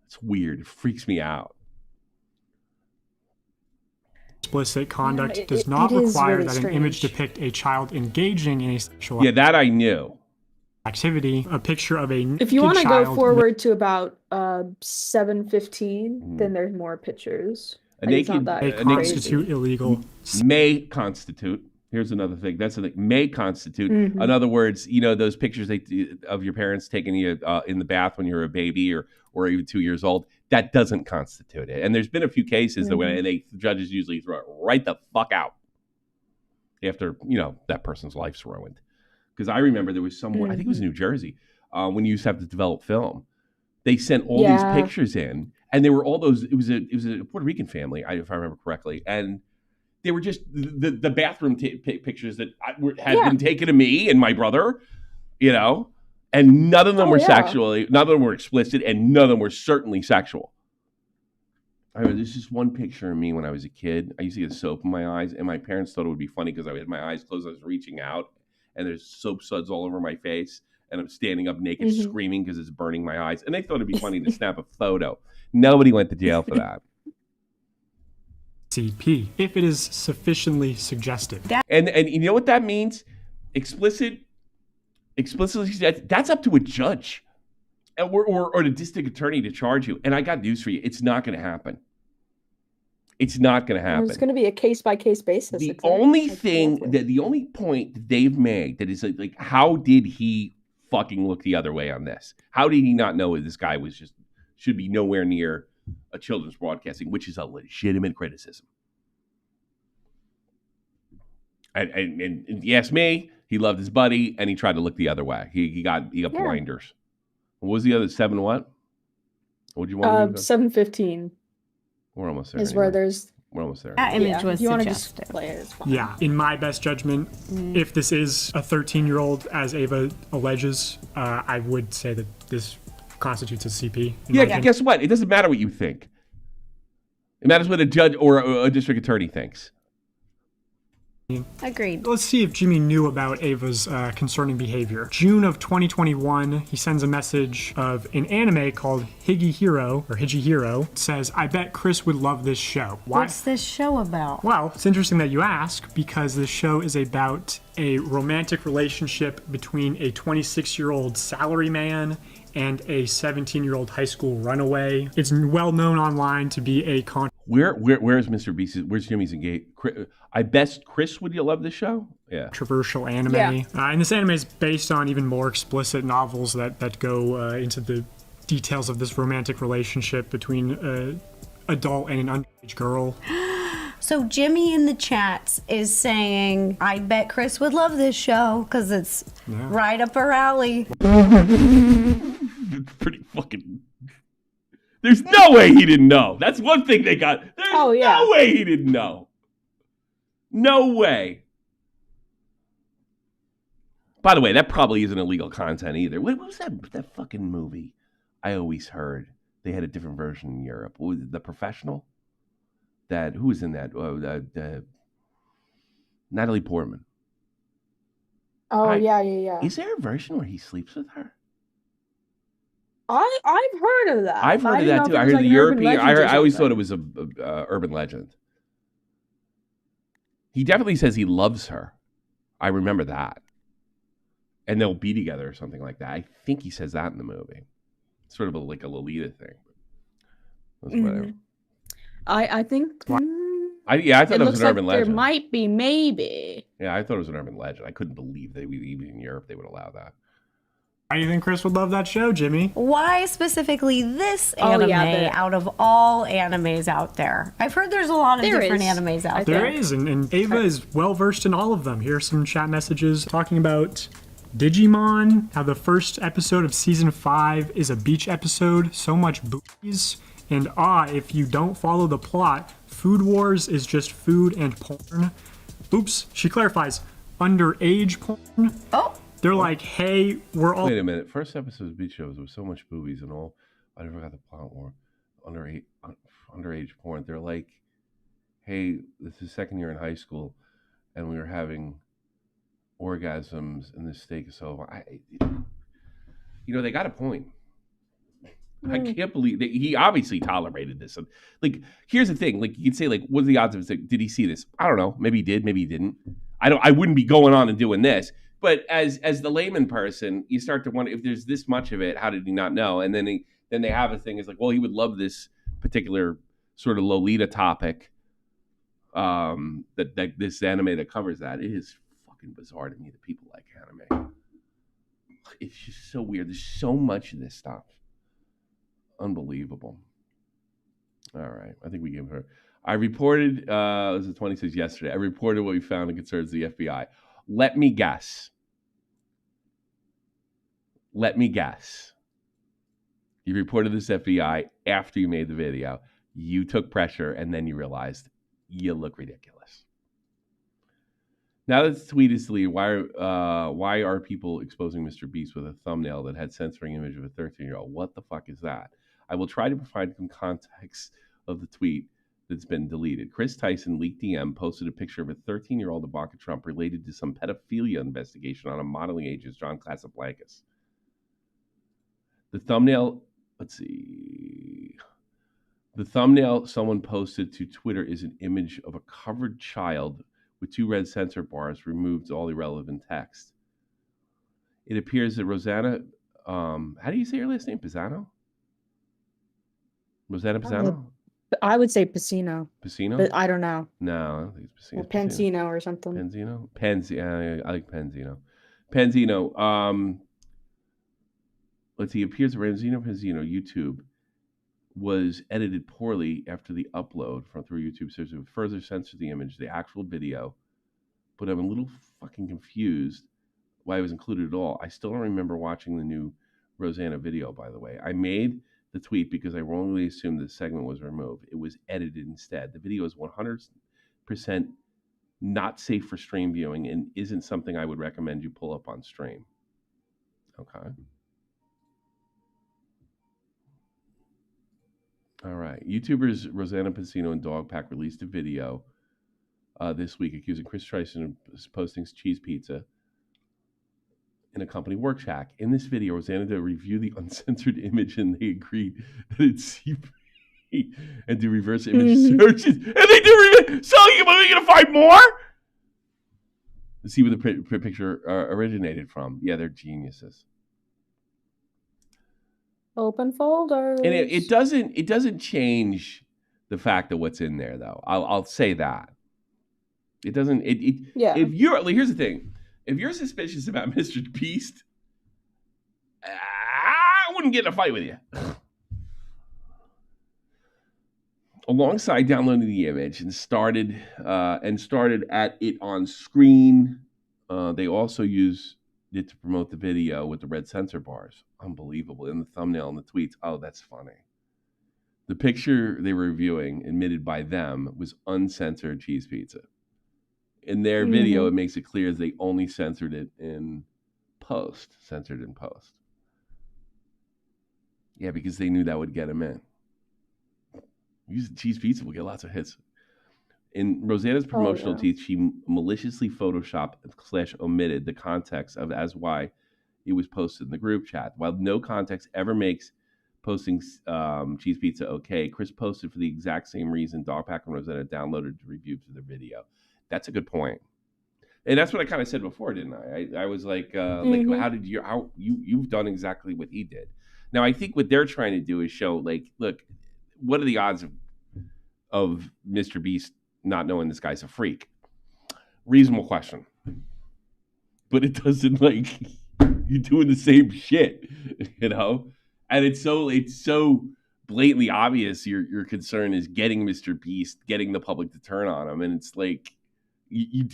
[SPEAKER 3] It's weird. It freaks me out.
[SPEAKER 6] Explicit conduct does not require that an image depict a child engaging in a sexual
[SPEAKER 3] that I knew.
[SPEAKER 6] Activity. A picture of a
[SPEAKER 4] If you want to go forward to about 7:15, then there's more pictures.
[SPEAKER 3] A naked
[SPEAKER 6] may constitute illegal.
[SPEAKER 3] May constitute. Here's another thing. That's something may constitute. In other words, those pictures of your parents taking you in the bath when you're a baby or even 2 years old, that doesn't constitute it. And there's been a few cases the judges usually throw it right the fuck out after, that person's life's ruined. Because I remember there was somewhere, I think it was New Jersey, when you used to have to develop film. They sent all these pictures in, and there were all those. It was a Puerto Rican family, if I remember correctly, and they were just the bathroom pictures that had been taken of me and my brother, and none of them were sexually, none of them were explicit, and none of them were certainly sexual. I mean, there's just one picture of me when I was a kid. I used to get soap in my eyes, and my parents thought it would be funny because I had my eyes closed. I was reaching out, and there's soap suds all over my face. And I'm standing up naked screaming because it's burning my eyes. And they thought it'd be funny to snap a photo. Nobody went to jail for that.
[SPEAKER 6] CP, if it is sufficiently suggestive.
[SPEAKER 3] And you know what that means? Explicitly, that's up to a judge or the district attorney to charge you. And I got news for you. It's not going to happen. It's not going to happen.
[SPEAKER 4] It's going to be a case-by-case basis.
[SPEAKER 3] The only point that they've made that is like, how did he fucking look the other way on this? How did he not know this guy should be nowhere near a children's broadcasting, which is a legitimate criticism. And you ask me, he loved his buddy and he tried to look the other way. He got blinders. What was the other 7 what? What did you want?
[SPEAKER 4] 7:15.
[SPEAKER 3] We're almost there.
[SPEAKER 4] Is anyway. Where there's.
[SPEAKER 3] We're almost there.
[SPEAKER 5] That image was
[SPEAKER 4] you
[SPEAKER 5] suggestive.
[SPEAKER 4] Just play it, it's fine.
[SPEAKER 6] Yeah, in my best judgment, if this is a 13-year-old, as Ava alleges, I would say that this constitutes a CP.
[SPEAKER 3] Yeah, guess what? It doesn't matter what you think. It matters what a judge or a district attorney thinks.
[SPEAKER 5] Agreed.
[SPEAKER 6] Let's see if Jimmy knew about Ava's concerning behavior. June of 2021, he sends a message of an anime called Higihiro. It says, I bet Chris would love this show. Why?
[SPEAKER 5] What's this show about?
[SPEAKER 6] Well, it's interesting that you ask, because this show is about a romantic relationship between a 26-year-old salaryman and a 17-year-old high school runaway. It's well known online to be a
[SPEAKER 3] Where's MrBeast? Where's Jimmy's engaged? I bet Chris would you love this show? Yeah.
[SPEAKER 6] Controversial anime.
[SPEAKER 4] Yeah.
[SPEAKER 6] And this anime is based on even more explicit novels that go into the details of this romantic relationship between an adult and an underage girl.
[SPEAKER 5] So Jimmy in the chats is saying, I bet Chris would love this show because it's right up her alley.
[SPEAKER 3] Pretty fucking... There's no way he didn't know. That's one thing they got. There's no way he didn't know. No way. By the way, that probably isn't illegal content either. What was that fucking movie? I always heard they had a different version in Europe. What was it, The Professional? Who was in that? Natalie Portman.
[SPEAKER 4] Oh, yeah.
[SPEAKER 3] Is there a version where he sleeps with her?
[SPEAKER 4] I've heard of that.
[SPEAKER 3] I've heard of that too. I heard the European. I always thought it was a urban legend. He definitely says he loves her. I remember that. And they'll be together or something like that. I think he says that in the movie. It's sort of like a Lolita thing. That's whatever.
[SPEAKER 4] I think.
[SPEAKER 3] I thought it was an urban
[SPEAKER 4] like
[SPEAKER 3] legend.
[SPEAKER 4] There might be, maybe.
[SPEAKER 3] Yeah, I thought it was an urban legend. I couldn't believe that even in Europe they would allow that.
[SPEAKER 6] Why do you think Chris would love that show, Jimmy?
[SPEAKER 5] Why specifically this anime out of all animes out there? I've heard there's a lot of different animes out there.
[SPEAKER 6] There is, and Ava is well versed in all of them. Here are some chat messages talking about Digimon, how the first episode of season 5 is a beach episode, so much boobies, and if you don't follow the plot, Food Wars is just food and porn. Oops, she clarifies, underage porn.
[SPEAKER 5] Oh.
[SPEAKER 6] They're like, hey, we're all...
[SPEAKER 3] Wait a minute. First episode of beach shows, there was so much boobies and all. I never got the plot war. Underage porn. They're like, hey, this is second year in high school, and we were having orgasms, and this steak is so... they got a point. I can't believe he obviously tolerated this. And like, here's the thing: like, you'd say, like, what's the odds of it? Did he see this? I don't know. Maybe he did. Maybe he didn't. I wouldn't be going on and doing this. But as the layman person, you start to wonder if there's this much of it. How did he not know? And then they have a thing. It's like, well, he would love this particular sort of Lolita topic. that this anime that covers that. It is fucking bizarre to me that people like anime. It's just so weird. There's so much of this stuff. Unbelievable. All right. I think we gave her. I reported, it was the 26th yesterday. I reported what we found and concerns the FBI. Let me guess. You reported this FBI after you made the video. You took pressure and then you realized you look ridiculous. Now that the tweet is deleted, why are people exposing MrBeast with a thumbnail that had censoring image of a 13-year-old? What the fuck is that? I will try to provide some context of the tweet that's been deleted. Chris Tyson, leaked DM, posted a picture of a 13-year-old Ivanka Trump related to some pedophilia investigation on a modeling agent, John Casablancas. The thumbnail, let's see. The thumbnail someone posted to Twitter is an image of a covered child with 2 red censor bars, removed all irrelevant text. It appears that Rosanna, how do you say your last name? Pisano? Rosanna Pisano?
[SPEAKER 4] I would say Pansino.
[SPEAKER 3] Pansino?
[SPEAKER 4] But I don't know.
[SPEAKER 3] No, I don't think it's Pansino.
[SPEAKER 4] Or Pansino or something.
[SPEAKER 3] Pansino? I like Pansino. Pansino. Let's see. It appears that Pansino YouTube was edited poorly after the upload through YouTube. So it would further censor the image, the actual video. But I'm a little fucking confused why it was included at all. I still don't remember watching the new Rosanna video, by the way. I made the tweet because I wrongly assumed the segment was removed. It was edited instead. The video is 100% not safe for stream viewing and isn't something I would recommend you pull up on stream. Okay. All right. YouTubers Rosanna Pansino and DOGPACK released a video this week accusing Chris Tyson of posting cheese pizza in a company work shack. In this video, Rosanna did review the uncensored image and they agreed that it's CP and do reverse image searches. And they do reverse. So are we going to find more? Let's see where the picture originated from. Yeah, they're geniuses.
[SPEAKER 4] Open folders.
[SPEAKER 3] And it doesn't change the fact of what's in there, though. I'll say that. It doesn't.
[SPEAKER 4] Yeah.
[SPEAKER 3] If you're, here's the thing. If you're suspicious about MrBeast, I wouldn't get in a fight with you. Alongside downloading the image and started at it on screen, they also used it to promote the video with the red censor bars. Unbelievable. In the thumbnail and the tweets. Oh, that's funny. The picture they were reviewing, admitted by them, was uncensored cheese pizza. In their video, it makes it clear they only censored it in post. Censored in post. Yeah, because they knew that would get them in. Using cheese pizza will get lots of hits. In Rosanna's promotional tweet, she maliciously photoshopped / omitted the context of as why it was posted in the group chat. While no context ever makes posting cheese pizza okay, Chris posted for the exact same reason DOGPACK and Rosanna downloaded the review to the video. That's a good point. And that's what I kind of said before, didn't I? I was like you've done exactly what he did. Now, I think what they're trying to do is show, look, what are the odds of MrBeast not knowing this guy's a freak? Reasonable question. But it doesn't, you're doing the same shit, you know? And it's so blatantly obvious your concern is getting MrBeast, getting the public to turn on him. And it's you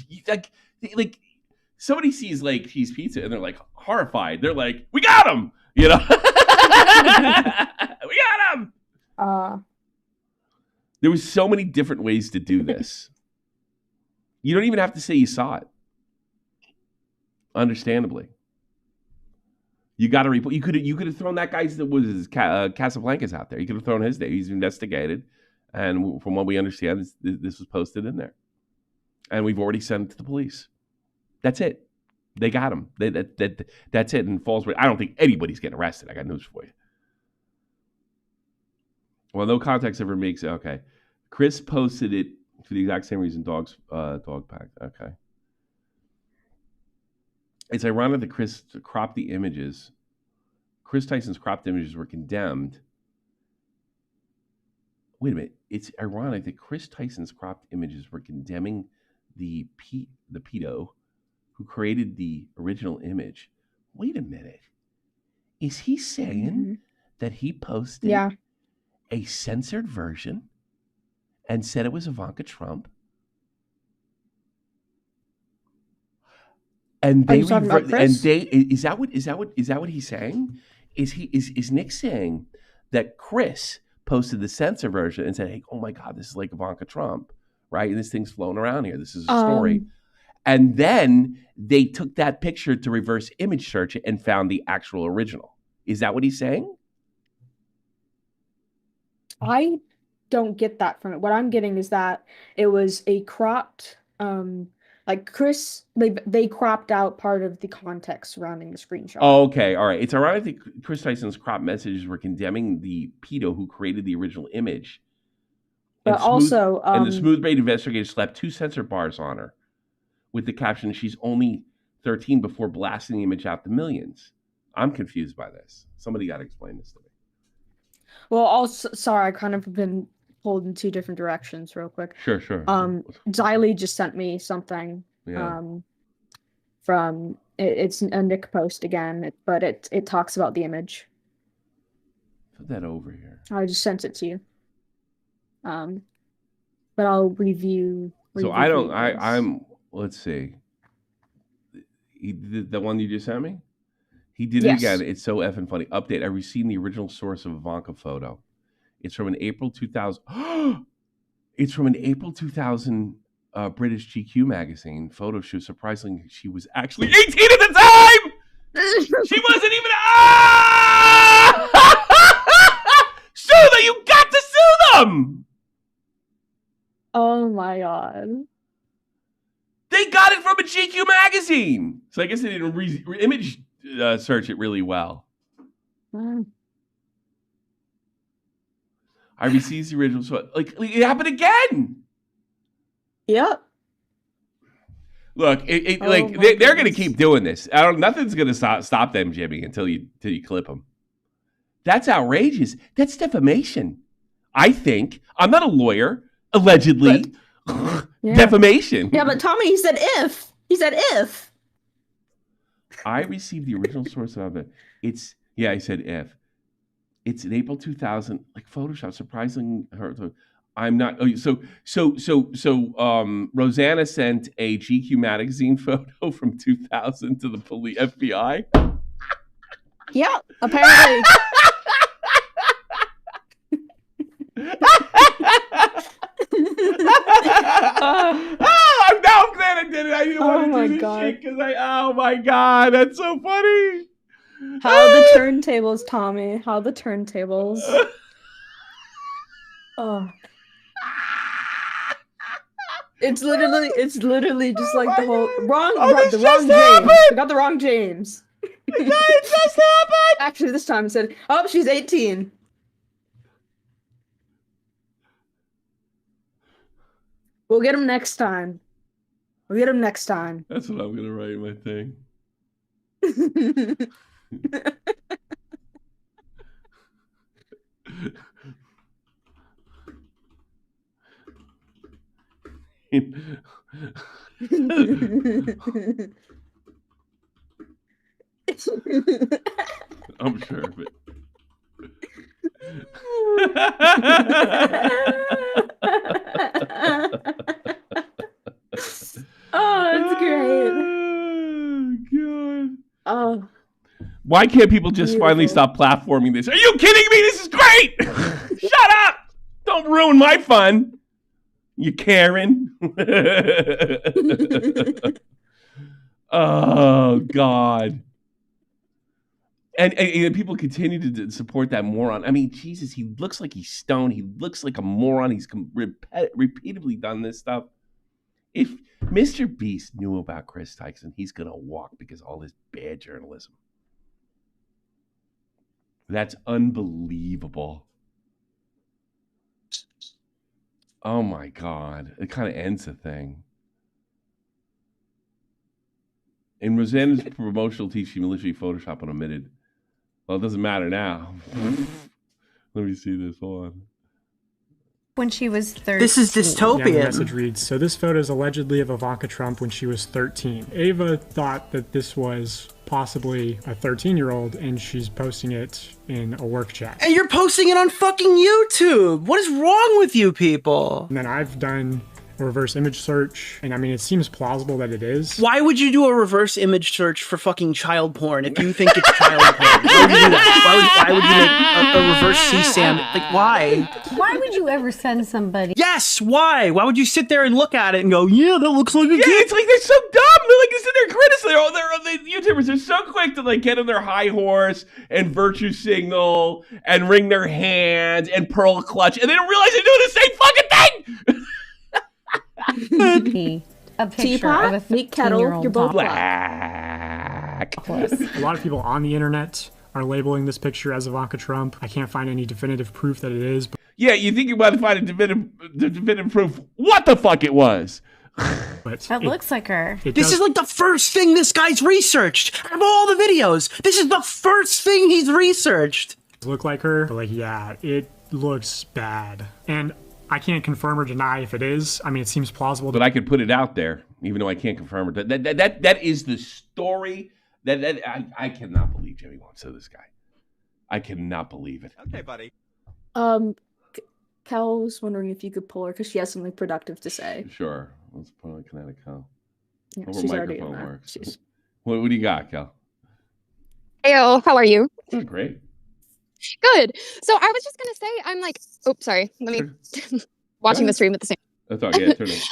[SPEAKER 3] somebody sees cheese pizza and they're horrified. They're like, we got him, you know? We got him. There was so many different ways to do this. You don't even have to say you saw it. Understandably, you got to report. You could have thrown that guy's Casablancas out there. You could have thrown his name. He's investigated, and from what we understand, this was posted in there, and we've already sent it to the police. That's it. They got him. That's it. And falls. I don't think anybody's getting arrested. I got news for you. Well, no context ever makes it. Okay. Chris posted it for the exact same reason DOGPACK. Okay. It's ironic that Chris cropped the images. Chris Tyson's cropped images were condemned. Wait a minute. It's ironic that Chris Tyson's cropped images were condemning the pedo who created the original image. Wait a minute. Is he saying that he posted a censored version and said it was Ivanka Trump? And they is that what he's saying? Is Nick saying that Chris posted the censor version and said, "Hey, oh my God, this is like Ivanka Trump, right? And this thing's flown around here. This is a story." And then they took that picture to reverse image search it and found the actual original. Is that what he's saying?
[SPEAKER 4] I don't get that from it. What I'm getting is that it was a cropped, like Chris, they cropped out part of the context surrounding the screenshot.
[SPEAKER 3] Oh, okay, all right. It's ironic that Chris Tyson's cropped messages were condemning the pedo who created the original image.
[SPEAKER 4] But also,
[SPEAKER 3] and the smooth braid investigator slapped 2 censor bars on her with the caption, "She's only 13," before blasting the image out to millions. I'm confused by this. Somebody got to explain this to me.
[SPEAKER 4] Well, also, sorry, I kind of been pulled in 2 different directions real quick.
[SPEAKER 3] Sure.
[SPEAKER 4] Xylee just sent me something from, it's a Nick post again, but it talks about the image.
[SPEAKER 3] Put that over here.
[SPEAKER 4] I just sent it to you. But I'll review
[SPEAKER 3] so I'm let's see. The one you just sent me? He did it again. It's so effing funny. Update. I received the original source of Ivanka photo. It's from an April 2000. It's from an April 2000 British GQ magazine photo shoot. Surprisingly, she was actually 18 at the time. She wasn't even. Sue them! You got to sue them.
[SPEAKER 4] Oh my God.
[SPEAKER 3] They got it from a GQ magazine. So I guess they didn't image search it really well. I received the original. So like it happened again.
[SPEAKER 4] Yep.
[SPEAKER 3] Look, they're going to keep doing this. Nothing's going to stop them, Jimmy, until you clip them. That's outrageous. That's defamation. I think. I'm not a lawyer. Allegedly. Defamation.
[SPEAKER 4] Yeah, but Tommy, he said if. He said if.
[SPEAKER 3] I received the original source of it. I said if. It's in April 2000, like Photoshop. Surprisingly, I'm not. Rosanna sent a GQ magazine photo from 2000 to the police, FBI.
[SPEAKER 4] Yeah, apparently.
[SPEAKER 3] I'm glad I did it. I didn't want to do this shit because oh my God, that's so funny.
[SPEAKER 4] How the turntables, Tommy. How the turntables. Oh. It's literally just like the whole wrong James. We got the wrong James.
[SPEAKER 3] It just happened.
[SPEAKER 4] Actually, this time it said, "Oh, she's 18." We'll get him next time.
[SPEAKER 3] That's what I'm gonna write in my thing. I'm sure of it.
[SPEAKER 4] Oh, that's great.
[SPEAKER 3] Oh, God.
[SPEAKER 4] Oh.
[SPEAKER 3] Why can't people just finally stop platforming this? Are you kidding me? This is great. Shut up. Don't ruin my fun. You Karen. Oh, God. And people continue to support that moron. I mean, Jesus, he looks like he's stoned. He looks like a moron. He's repeatedly done this stuff. If MrBeast knew about Chris Tyson, he's going to walk because all his bad journalism. That's unbelievable. Oh, my God. It kind of ends the thing. In Rosanna's promotional teach, she literally Photoshop and omitted. Well, it doesn't matter now. Let me see this. Hold on.
[SPEAKER 5] when she was 13.
[SPEAKER 7] This is dystopian.
[SPEAKER 6] Yeah, the message reads, so this photo is allegedly of Ivanka Trump when she was 13. Ava thought that this was possibly a 13-year-old, and she's posting it in a work chat.
[SPEAKER 7] And you're posting it on fucking YouTube. What is wrong with you people?
[SPEAKER 6] And then I've done a reverse image search, and I mean, it seems plausible that it is.
[SPEAKER 7] Why would you do a reverse image search for fucking child porn if you think it's child porn? Why would you do that? Why would you make a reverse CSAM? Like, why?
[SPEAKER 5] Why would you ever send somebody?
[SPEAKER 7] Yes, why? Why would you sit there and look at it and go, yeah, that looks like a kid?
[SPEAKER 3] It's like they're so dumb. They're like sitting there criticizing. The YouTubers are so quick to like get on their high horse and virtue signal and wring their hands and pearl clutch, and they don't realize they're doing the same fucking thing.
[SPEAKER 5] A picture
[SPEAKER 4] Teapot,
[SPEAKER 5] of a
[SPEAKER 4] meat kettle,
[SPEAKER 5] 13-year-old
[SPEAKER 4] you're both
[SPEAKER 3] Black.
[SPEAKER 6] A lot of people on the internet are labeling this picture as Ivanka Trump. I can't find any definitive proof that it is. But
[SPEAKER 3] Yeah, you think you might find a definitive proof what the fuck it was.
[SPEAKER 5] That looks like her.
[SPEAKER 7] This is like the first thing this guy's researched. Out of all the videos, this is the first thing he's researched.
[SPEAKER 6] look like her, but like, yeah, it looks bad. And I can't confirm or deny if it is. I mean, it seems plausible.
[SPEAKER 3] But I could put it out there, even though I can't confirm it. That is the story. I cannot believe Jimmy wants to this guy. I cannot believe it.
[SPEAKER 8] Okay, buddy.
[SPEAKER 4] Kel was wondering if you could pull her because she has something productive to say.
[SPEAKER 3] Sure. Let's put on Kinetic Cal.
[SPEAKER 4] Yeah,
[SPEAKER 3] Hope her
[SPEAKER 4] she's already in
[SPEAKER 3] microphone
[SPEAKER 4] there.
[SPEAKER 3] works. What do you got, Cal?
[SPEAKER 9] Heyo, how are you?
[SPEAKER 3] Great.
[SPEAKER 9] Good. So I was just gonna say, I'm like, oops, sorry. Let me watching the stream at the same.
[SPEAKER 3] That's all. Yeah, turn it.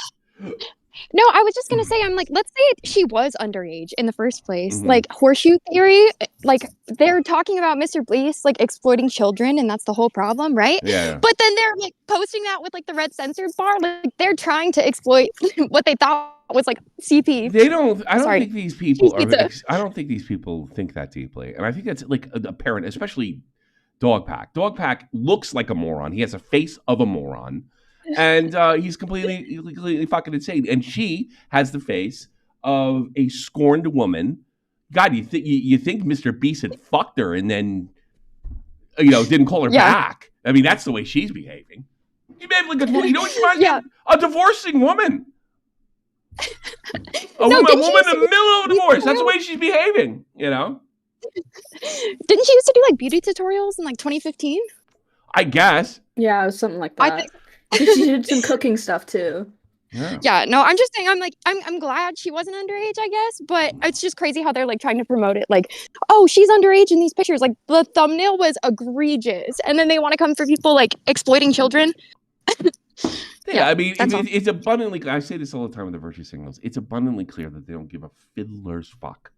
[SPEAKER 9] No, I was just gonna say, I'm like, let's say she was underage in the first place.
[SPEAKER 3] Mhm.
[SPEAKER 9] Like horseshoe theory, like they're talking about MrBeast like exploiting children, and that's the whole problem, right?
[SPEAKER 3] Yeah.
[SPEAKER 9] But then they're like posting that with like the red censored bar, like they're trying to exploit what they thought was like CP.
[SPEAKER 3] They don't. I don't
[SPEAKER 9] Sorry.
[SPEAKER 3] think these people are.
[SPEAKER 9] Pizza.
[SPEAKER 3] I don't think these people think that deeply, and I think that's like apparent, especially DOGPACK. DOGPACK looks like a moron. He has a face of a moron, and he's completely fucking insane. And she has the face of a scorned woman. God, you think MrBeast had fucked her and then didn't call her back? I mean, that's the way she's behaving. She behaved like a you know what she reminds me of? A divorcing woman. A woman in the middle of a divorce. That's the way she's behaving,
[SPEAKER 9] Didn't she used to do like beauty tutorials in like 2015?
[SPEAKER 3] I guess.
[SPEAKER 4] Yeah, it was something like that. She did some cooking stuff too.
[SPEAKER 9] Yeah, no, I'm just saying, I'm glad she wasn't underage, I guess, but it's just crazy how they're like trying to promote it, like, oh, she's underage in these pictures. Like the thumbnail was egregious, and then they want to come for people like exploiting children.
[SPEAKER 3] Yeah, I mean, it's abundantly. I say this all the time with the virtue signals. It's abundantly clear that they don't give a fiddler's fuck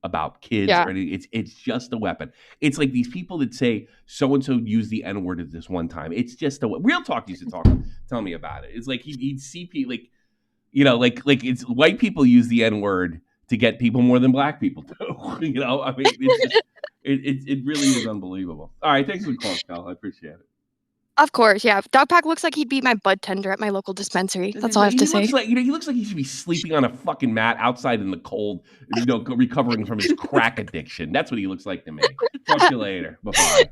[SPEAKER 3] about kids or anything. It's just a weapon. It's like these people that say so and so used the N word at this one time. It's just a Real Talk used to tell me about it. It's like he'd see people like it's white people use the N word to get people more than black people do. I mean, it's just, it really is unbelievable. All right, thanks for the call, Cal. I appreciate it.
[SPEAKER 9] Of course, yeah. DOGPACK looks like he'd be my bud tender at my local dispensary. That's all I have to say.
[SPEAKER 3] He looks like he should be sleeping on a fucking mat outside in the cold, recovering from his crack addiction. That's what he looks like to me. Talk to you later. Bye-bye.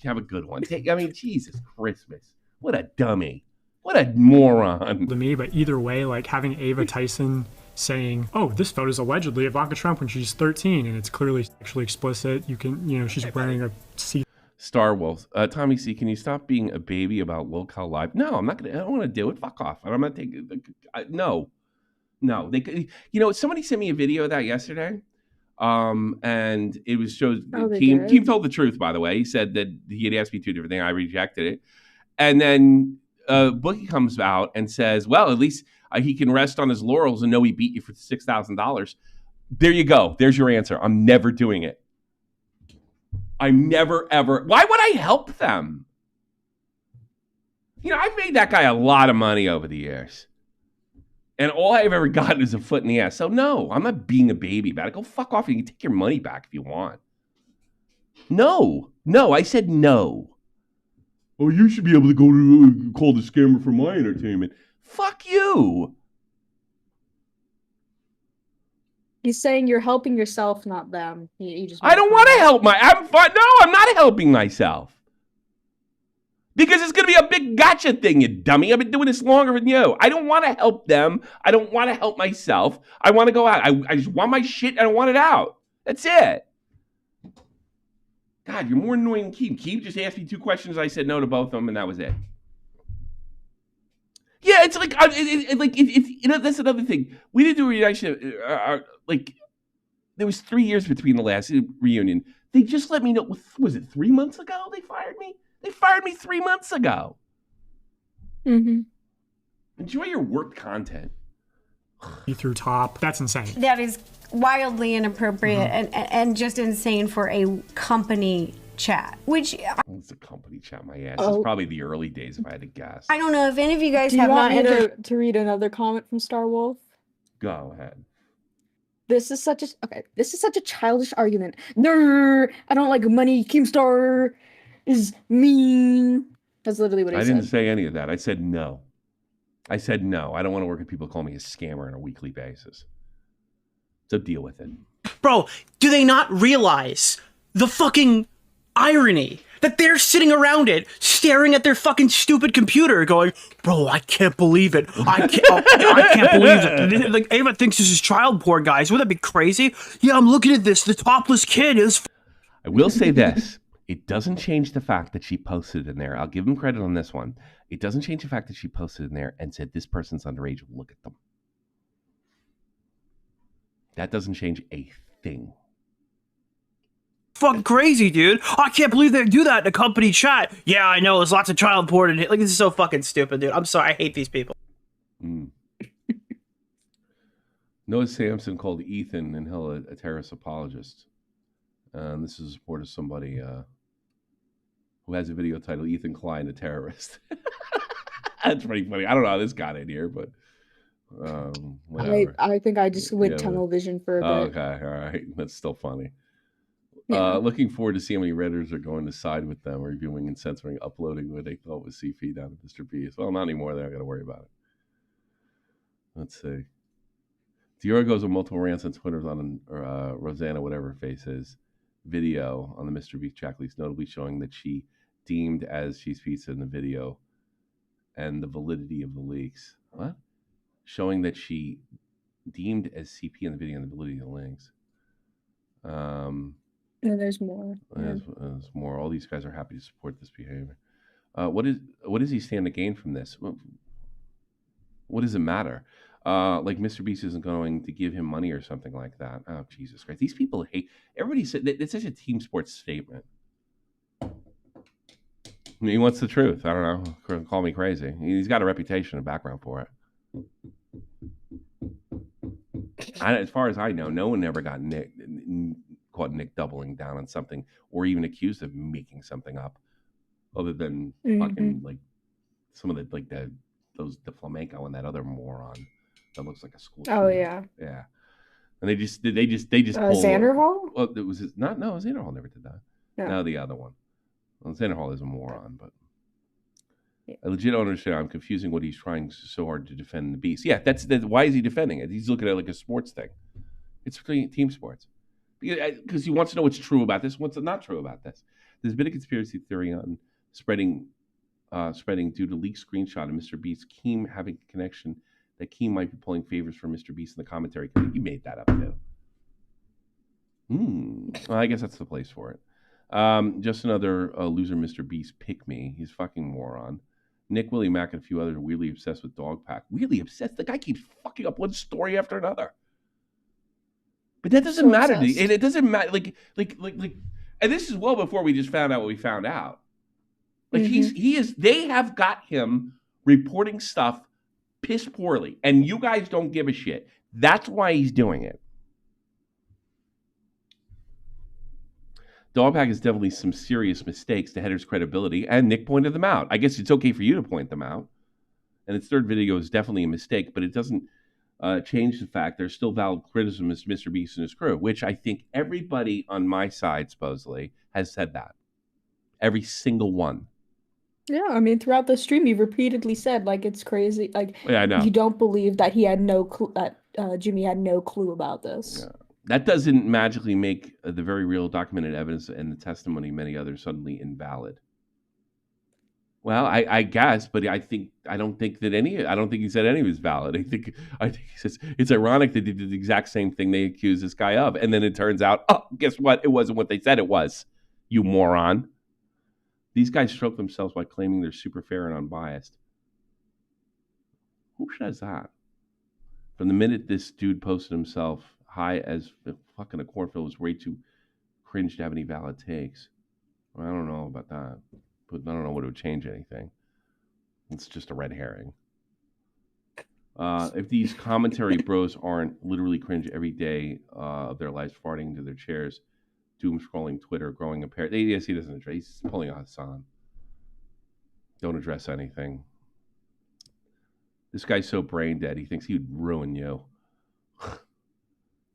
[SPEAKER 3] Have a good one. Jesus Christmas. What a dummy. What a moron.
[SPEAKER 6] To me, but either way, like having Ava Tyson saying, oh, this photo is allegedly Ivanka Trump when she's 13, and it's clearly sexually explicit. You can, she's wearing a
[SPEAKER 3] Star Wolf. Tommy C, can you stop being a baby about lolcow live? No, I'm not gonna. I don't want to do it. Fuck off. I'm not taking. No. They. Somebody sent me a video of that yesterday, and it was shows. Keem told the truth. By the way, he said that he had asked me two different things. I rejected it, and then Bookie comes out and says, "Well, at least he can rest on his laurels and know he beat you for $6,000." There you go. There's your answer. I'm never doing it. I'm never, ever. Why would I help them? I've made that guy a lot of money over the years. And all I've ever gotten is a foot in the ass. So, no, I'm not being a baby about it. Go fuck off and you can take your money back if you want. No, I said no. Oh, you should be able to go to call the scammer for my entertainment. Fuck you.
[SPEAKER 4] He's saying you're helping yourself, not them. I
[SPEAKER 3] don't want to help I'm fine. No, I'm not helping myself. Because it's going to be a big gotcha thing, you dummy. I've been doing this longer than you. I don't want to help them. I don't want to help myself. I want to go out. I just want my shit. I don't want it out. That's it. God, you're more annoying than Keem. Keem just asked me 2 questions. I said no to both of them, and that was it. Yeah, it's like, that's another thing. We didn't do a reaction. There was 3 years between the last reunion. They just let me know. Was it 3 months ago they fired me? They fired me 3 months ago.
[SPEAKER 4] Mm-hmm.
[SPEAKER 3] Enjoy your work content.
[SPEAKER 6] You through top. That's insane.
[SPEAKER 5] That is wildly inappropriate and just insane for a company chat. Which
[SPEAKER 3] it's a company chat, my ass. It's probably the early days if I had to guess.
[SPEAKER 5] I don't know if any of you guys
[SPEAKER 4] Do you
[SPEAKER 5] have
[SPEAKER 4] want
[SPEAKER 5] not
[SPEAKER 4] me to read another comment from Star Wolf?
[SPEAKER 3] Go ahead.
[SPEAKER 4] This is such a childish argument. No, I don't like money. Keemstar is mean. That's literally what he said.
[SPEAKER 3] I didn't say any of that. I said no. I don't want to work with people who call me a scammer on a weekly basis. So deal with it.
[SPEAKER 7] Bro, do they not realize the fucking irony that they're sitting around it, staring at their fucking stupid computer going, bro, I can't believe it. I can't believe it. Like, Ava thinks this is child porn, guys. Wouldn't that be crazy? Yeah, I'm looking at this. The topless kid is...
[SPEAKER 3] I will say this. It doesn't change the fact that she posted in there. I'll give him credit on this one. It doesn't change the fact that she posted in there and said, this person's underage. Look at them. That doesn't change a thing.
[SPEAKER 7] Fucking crazy, dude. I can't believe they do that in a company chat. Yeah, I know. There's lots of child porn in it. Like, this is so fucking stupid, dude. I'm sorry. I hate these people.
[SPEAKER 3] Noah Sampson called Ethan and Hill a terrorist apologist. This is a support of somebody who has a video titled Ethan Klein, a terrorist. That's pretty funny. I don't know how this got in here, but whatever.
[SPEAKER 4] I think I just went tunnel vision for a bit.
[SPEAKER 3] Okay, all right. That's still funny. Looking forward to seeing how many Redditors are going to side with them, reviewing and censoring, uploading what they thought was CP down to MrBeast. Well, not anymore. They're not going to worry about it. Let's see. Dior goes on multiple rants on Twitter on Rosanna, whatever her face is, video on the MrBeast chat leaks, notably showing that she deemed as Cheese Pizza in the video and the validity of the leaks. What? Showing that she deemed as CP in the video and the validity of the links.
[SPEAKER 4] No, there's more.
[SPEAKER 3] There's more. All these guys are happy to support this behavior. What does he stand to gain from this? What does it matter? Like MrBeast isn't going to give him money or something like that. Oh, Jesus Christ. These people hate... Everybody said... It's such a team sports statement. He wants the truth. I don't know. Call me crazy. He's got a reputation and background for it. As far as I know, no one ever got caught Nick doubling down on something or even accused of making something up, other than fucking like some of the flamenco and that other moron that looks like a school.
[SPEAKER 4] Oh
[SPEAKER 3] student. Yeah. And they just pulled
[SPEAKER 4] Xanderhall?
[SPEAKER 3] Well, it was not. No, Xanderhall never did that. No, the other one. Well, Xanderhall is a moron, but I legit don't understand. I'm confusing what he's trying so hard to defend the Beast. Yeah, that's why is he defending it? He's looking at it like a sports thing. It's team sports. Because he wants to know what's true about this, what's not true about this. There's been a conspiracy theory on spreading due to leaked screenshot of MrBeast Keem having a connection that Keem might be pulling favors for MrBeast in the commentary. You made that up too. Well, I guess that's the place for it. Just another loser MrBeast pick me. He's a fucking moron. Nick, Willie Mack, and a few others are weirdly obsessed with DOGPACK. Weirdly obsessed? The guy keeps fucking up one story after another. But that doesn't matter. And it doesn't matter. Like, and this is well before we just found out what we found out. Like they have got him reporting stuff piss poorly, and you guys don't give a shit. That's why he's doing it. DOGPACK has definitely some serious mistakes to Header's credibility, and Nick pointed them out. I guess it's okay for you to point them out. And its third video is definitely a mistake, but it doesn't change the fact there's still valid criticism as MrBeast and his crew, which I think everybody on my side supposedly has said that. Every single one.
[SPEAKER 4] Yeah, I mean, throughout the stream, you've repeatedly said, like, it's crazy. Like,
[SPEAKER 3] yeah, I know.
[SPEAKER 4] You don't believe that he had no clue, that Jimmy had no clue about this.
[SPEAKER 3] Yeah. That doesn't magically make the very real documented evidence and the testimony of many others suddenly invalid. Well, I guess, but I don't think he said any of it's valid. I think he says it's ironic that he did the exact same thing they accused this guy of, and then it turns out, oh, guess what? It wasn't what they said it was. You moron. These guys stroke themselves by claiming they're super fair and unbiased. Who says that? From the minute this dude posted himself high as fucking a cornfield was way too cringe to have any valid takes. Well, I don't know about that. But I don't know what would change anything. It's just a red herring. If these commentary bros aren't literally cringe every day of their lives, farting into their chairs, doom scrolling Twitter, growing a pair. Yes, he doesn't address. He's pulling a Hassan. Don't address anything. This guy's so brain dead. He thinks he would ruin you.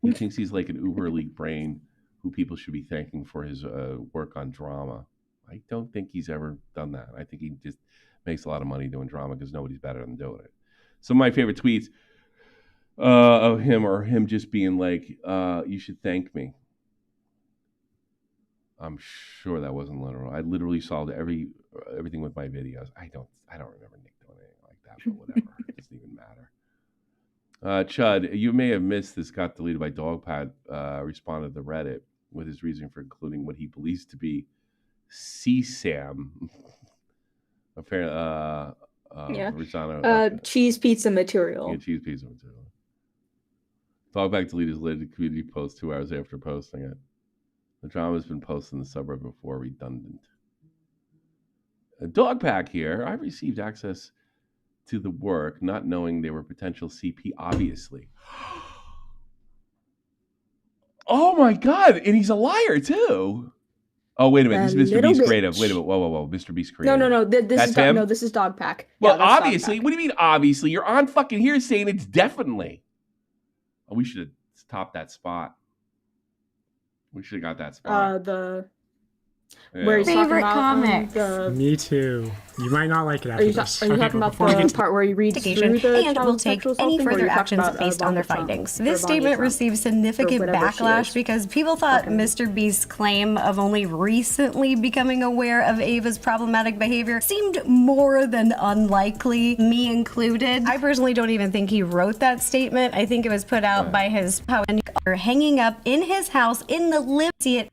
[SPEAKER 3] He thinks he's like an Uber League brain who people should be thanking for his work on drama. I don't think he's ever done that. I think he just makes a lot of money doing drama because nobody's better than doing it. Some of my favorite tweets of him are him just being like, you should thank me. I'm sure that wasn't literal. I literally solved everything with my videos. I don't remember Nick doing anything like that, but whatever. It doesn't even matter. Chud, you may have missed this got deleted by Dogpad, responded to Reddit with his reason for including what he believes to be CSAM. Rosanna.
[SPEAKER 4] Cheese pizza material.
[SPEAKER 3] Yeah, cheese pizza material. Dogback deleted his latest community post 2 hours after posting it. The drama has been posted in the suburb before, redundant. Dogpack here. I received access to the work, not knowing they were potential CP, obviously. Oh my God. And he's a liar too. Oh, wait a minute. This is Mr. Beast creative. Wait a minute. Whoa. Mr. Beast creative.
[SPEAKER 4] No. This is him? No, this is Dogpack.
[SPEAKER 3] Well, obviously. What do you mean, obviously? You're on fucking here saying it's definitely. Oh, we should have topped that spot. We should have got that spot.
[SPEAKER 4] Where he's
[SPEAKER 5] Favorite
[SPEAKER 4] talking about
[SPEAKER 6] Me too. You might not like it after this.
[SPEAKER 4] Are you talking about the part where he reads through the
[SPEAKER 5] and will take any further actions based on their findings. This statement received significant backlash because people thought MrBeast's claim of only recently becoming aware of Ava's problematic behavior seemed more than unlikely, me included. I personally don't even think he wrote that statement. I think it was put out by his hanging up in his house in the living room.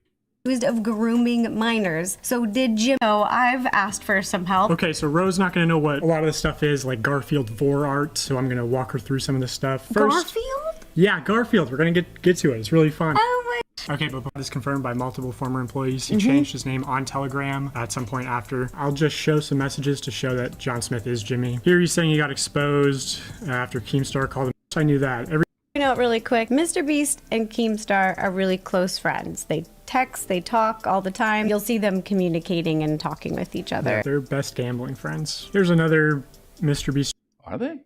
[SPEAKER 5] Accused of grooming minors. So did Jim know? I've asked for some help.
[SPEAKER 6] Okay, so Ro's not going to know what a lot of this stuff is, like Garfield vor art, so I'm going to walk her through some of this stuff. First,
[SPEAKER 5] Garfield?
[SPEAKER 6] Yeah, Garfield. We're going to get to it. It's really fun.
[SPEAKER 5] Oh my.
[SPEAKER 6] Okay, but this is confirmed by multiple former employees. He changed his name on Telegram at some point after. I'll just show some messages to show that John Smith is Jimmy. Here he's saying he got exposed after Keemstar called him. I knew that.
[SPEAKER 5] You know, really quick, MrBeast and Keemstar are really close friends. They text, they talk all the time. You'll see them communicating and talking with each other.
[SPEAKER 6] Yeah, they're best gambling friends. Here's another MrBeast.
[SPEAKER 3] Are they?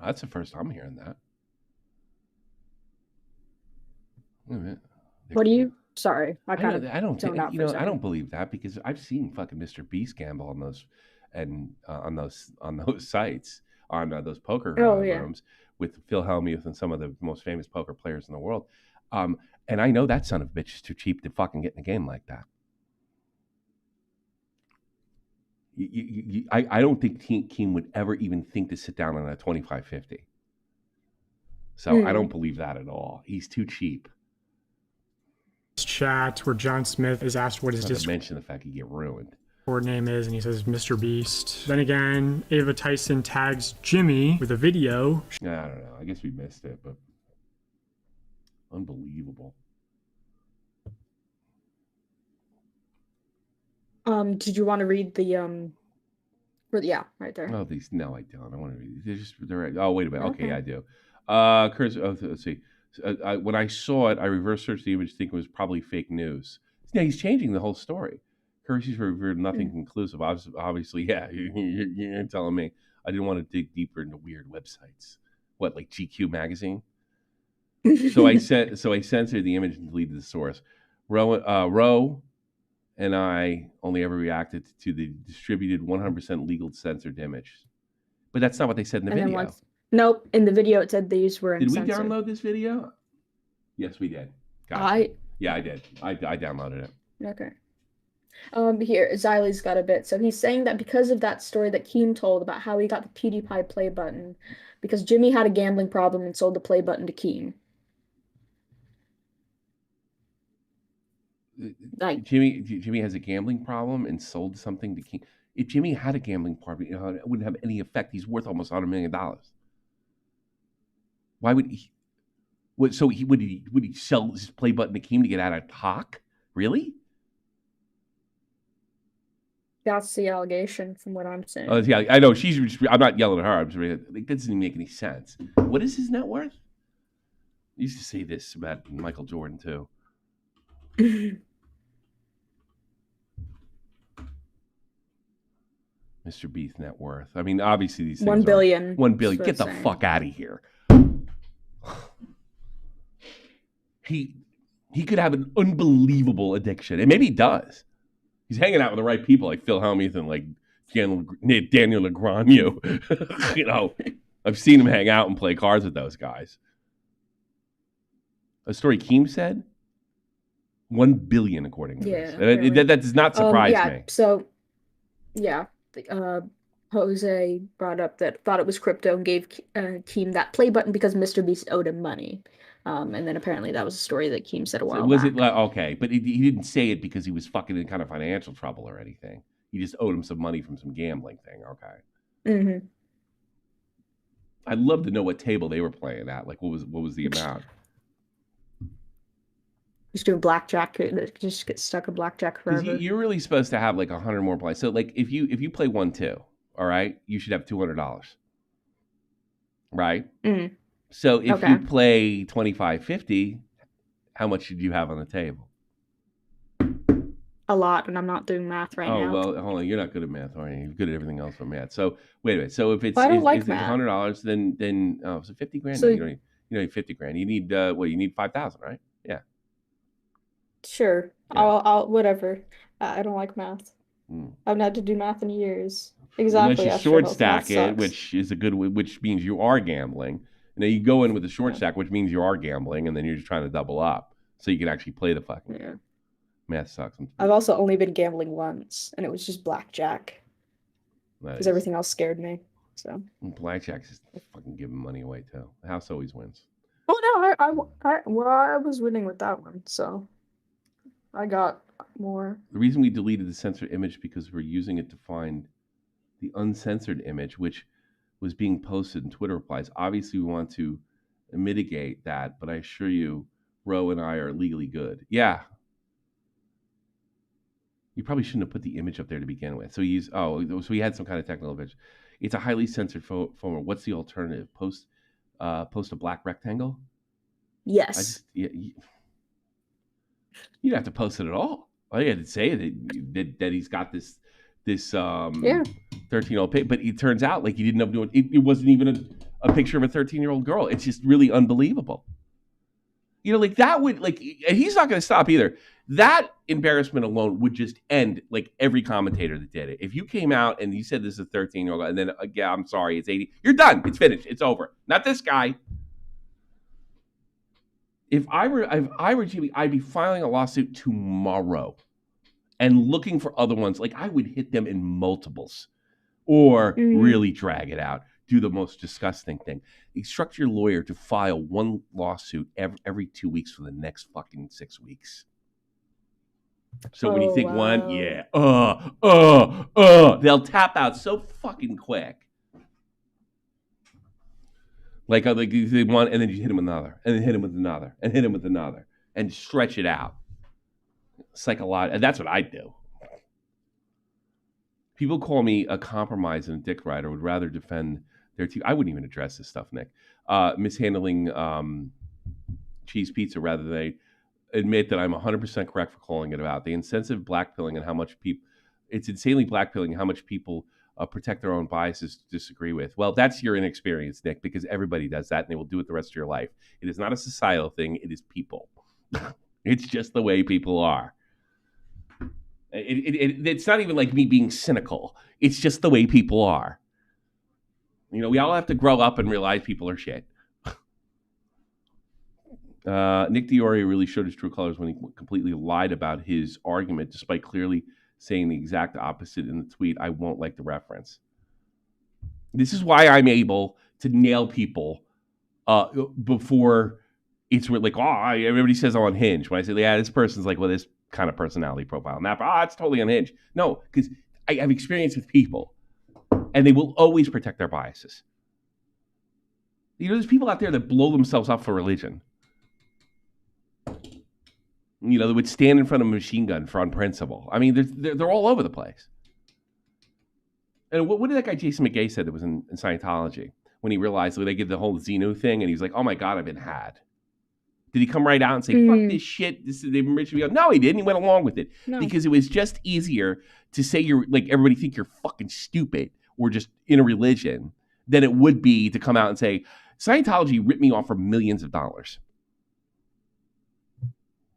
[SPEAKER 3] That's the first I'm hearing that. Wait a minute.
[SPEAKER 4] What do you? Sorry, I
[SPEAKER 3] don't believe that because I've seen fucking MrBeast gamble on those and on those sites on those poker rooms with Phil Hellmuth and some of the most famous poker players in the world. And I know that son of a bitch is too cheap to fucking get in a game like that. I don't think Keem would ever even think to sit down on a 25-50. So I don't believe that at all. He's too cheap.
[SPEAKER 6] Chat where John Smith is asked what his
[SPEAKER 3] Discord mention the fact he get ruined.
[SPEAKER 6] Name is, and he says MrBeast. Then again, Ava Tyson tags Jimmy with a video.
[SPEAKER 3] Yeah, I don't know. I guess we missed it, but unbelievable.
[SPEAKER 4] Did you want to read the right there?
[SPEAKER 3] Oh, these. No, I don't. I want to read. They're. Oh, wait a minute. Okay, I do. Chris, let's see. When I saw it, I reverse searched the image, thinking it was probably fake news. Yeah, he's changing the whole story. Hershey's revealed nothing conclusive. Obviously, yeah, you're telling me. I didn't want to dig deeper into weird websites. What, like GQ magazine? So I censored the image and deleted the source. Ro and I only ever reacted to the distributed 100% legal censored image. But that's not what they said in the video.
[SPEAKER 4] Nope. In the video, it said these were
[SPEAKER 3] uncensored. Did we download this video? Yes, we did. Gotcha. Yeah, I did. I downloaded it.
[SPEAKER 4] Okay. Here, Xylee's got a bit. So he's saying that because of that story that Keem told about how he got the PewDiePie play button, because Jimmy had a gambling problem and sold the play button to Keem. Like,
[SPEAKER 3] Jimmy has a gambling problem and sold something to King. If Jimmy had a gambling problem, it wouldn't have any effect. He's worth almost $100 million. Why would he? Would he sell his play button to Keem to get out of talk? Really?
[SPEAKER 4] that's the allegation from what I'm saying.
[SPEAKER 3] Yeah, I know. I'm not yelling at her. I'm just it doesn't even make any sense. What is his net worth? I used to say this about Michael Jordan too. MrBeast net worth. I mean, obviously these things
[SPEAKER 4] 1 billion.
[SPEAKER 3] 1 billion. Get the fuck out of here. He could have an unbelievable addiction, and maybe he does. He's hanging out with the right people, like Phil Hellmuth and like Daniel Negreanu. You know, I've seen him hang out and play cards with those guys. A story Keem said, 1 billion according to this. That does not surprise me.
[SPEAKER 4] So, yeah, Jose brought up that thought it was crypto and gave Keem that play button because MrBeast owed him money. And then apparently that was a story that Keem said a while
[SPEAKER 3] back.
[SPEAKER 4] It
[SPEAKER 3] okay? But he didn't say it because he was fucking in kind of financial trouble or anything. He just owed him some money from some gambling thing. Okay.
[SPEAKER 4] Mm-hmm.
[SPEAKER 3] I'd love to know what table they were playing at. Like, what was the amount?
[SPEAKER 4] Just doing blackjack. Just get stuck in blackjack forever.
[SPEAKER 3] You're really supposed to have like 100 more plays. So like if you play 1-2, all right, you should have $200, right?
[SPEAKER 4] Mm.
[SPEAKER 3] So if you play 25-50, how much should you have on the table?
[SPEAKER 4] A lot, and I'm not doing math right now.
[SPEAKER 3] Oh well, hold on. You're not good at math, are you? You're good at everything else but math. So wait a minute. So if it's $100, then so 50 grand. So, no, you don't need 50 grand. You need you need 5,000, right? Yeah.
[SPEAKER 4] Sure. Yeah. I'll whatever. I don't like math. I've not had to do math in years. Exactly.
[SPEAKER 3] Unless you short stack it, which means you are gambling. And then you go in with a short stack, which means you are gambling, and then you're just trying to double up so you can actually play the fucking game. Math sucks.
[SPEAKER 4] I've also only been gambling once, and it was just blackjack. Because everything else scared me. So
[SPEAKER 3] blackjack's just fucking giving money away too. The house always wins.
[SPEAKER 4] Oh no, I was winning with that one, so I got more.
[SPEAKER 3] The reason we deleted the censored image because we're using it to find the uncensored image, which was being posted in Twitter replies. Obviously, we want to mitigate that, but I assure you, Ro and I are legally good. Yeah. You probably shouldn't have put the image up there to begin with. So so he had some kind of technical glitch. It's a highly censored photo. What's the alternative? Post a black rectangle?
[SPEAKER 4] Yes.
[SPEAKER 3] You don't have to post it at all. All you had to say that he's got this 13-year-old pig, but it turns out like he didn't have to do it. It wasn't even a picture of a 13-year-old girl. It's just really unbelievable. You know, like that would and he's not going to stop either. That embarrassment alone would just end like every commentator that did it. If you came out and you said this is a 13-year-old and then I'm sorry, it's 80, you're done. It's finished. It's over. Not this guy. If I were Jimmy, I'd be filing a lawsuit tomorrow and looking for other ones. Like I would hit them in multiples or really drag it out. Do the most disgusting thing. Instruct your lawyer to file one lawsuit every 2 weeks for the next fucking 6 weeks. So when you think one, they'll tap out so fucking quick. Like you hit one, and then you hit him with another, and then hit him with another, and hit him with another, and stretch it out. It's like a lot, and that's what I do. People call me a compromise and a dick rider. Would rather defend their team. I wouldn't even address this stuff, Nick. Mishandling cheese pizza rather than they admit that I'm 100% correct for calling it about. The insensitive blackpilling and how much people, it's insanely blackpilling how much people protect their own biases to disagree with. Well, that's your inexperience, Nick, because everybody does that and they will do it the rest of your life. It is not a societal thing. It is people. It's just the way people are. It's not even like me being cynical. It's just the way people are. You know, we all have to grow up and realize people are shit. Nick Diori really showed his true colors when he completely lied about his argument, despite clearly saying the exact opposite in the tweet, I won't like the reference. This is why I'm able to nail people before it's like, everybody says I'm unhinged. When I say, yeah, this person's like, well, this kind of personality profile. And that, it's totally unhinged. No, because I have experience with people, and they will always protect their biases. There's people out there that blow themselves up for religion. They would stand in front of a machine gun on principle. I mean, they're all over the place. And what did that guy Jason McGay said that was in Scientology when he realized when they did the whole Xenu thing and he was like, oh my God, I've been had. Did he come right out and say, fuck this shit? They've enriched me? No, he didn't. He went along with it. No. Because it was just easier to say you're like, everybody think you're fucking stupid or just in a religion than it would be to come out and say, Scientology ripped me off for millions of dollars.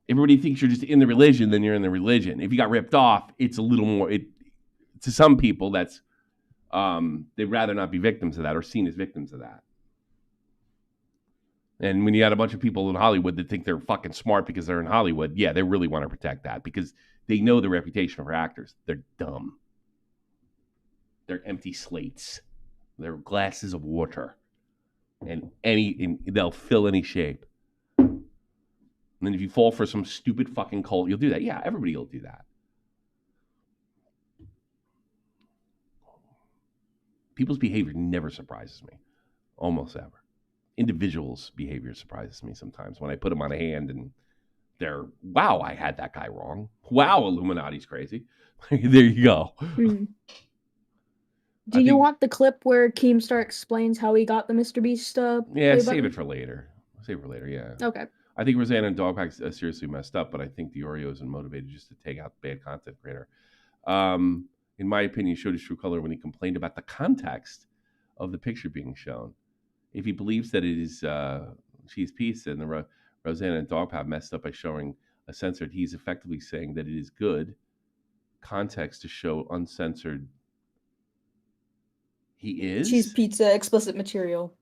[SPEAKER 3] Everybody thinks you're just in the religion, then you're in the religion. If you got ripped off, it's a little more, to some people, that's, they'd rather not be victims of that or seen as victims of that. And when you got a bunch of people in Hollywood that think they're fucking smart because they're in Hollywood, yeah, they really want to protect that because they know the reputation for actors. They're dumb. They're empty slates. They're glasses of water. And they'll fill any shape. And then if you fall for some stupid fucking cult, you'll do that. Yeah, everybody will do that. People's behavior never surprises me. Almost ever. Individuals' behavior surprises me sometimes when I put them on a hand and they're, wow, I had that guy wrong. Wow, Illuminati's crazy. There you go. Mm.
[SPEAKER 4] Do you want the clip where Keemstar explains how he got the MrBeast?
[SPEAKER 3] Yeah, save it for later. Save it for later, yeah.
[SPEAKER 4] Okay.
[SPEAKER 3] I think Rosanna and DOGPACK seriously messed up, but I think the Oreo isn't motivated just to take out the bad content creator. In my opinion, he showed his true color when he complained about the context of the picture being shown. If he believes that it is cheese pizza and the Rosanna and DOGPACK messed up by showing a censored, he's effectively saying that it is good context to show uncensored. He is?
[SPEAKER 4] Cheese pizza, explicit material.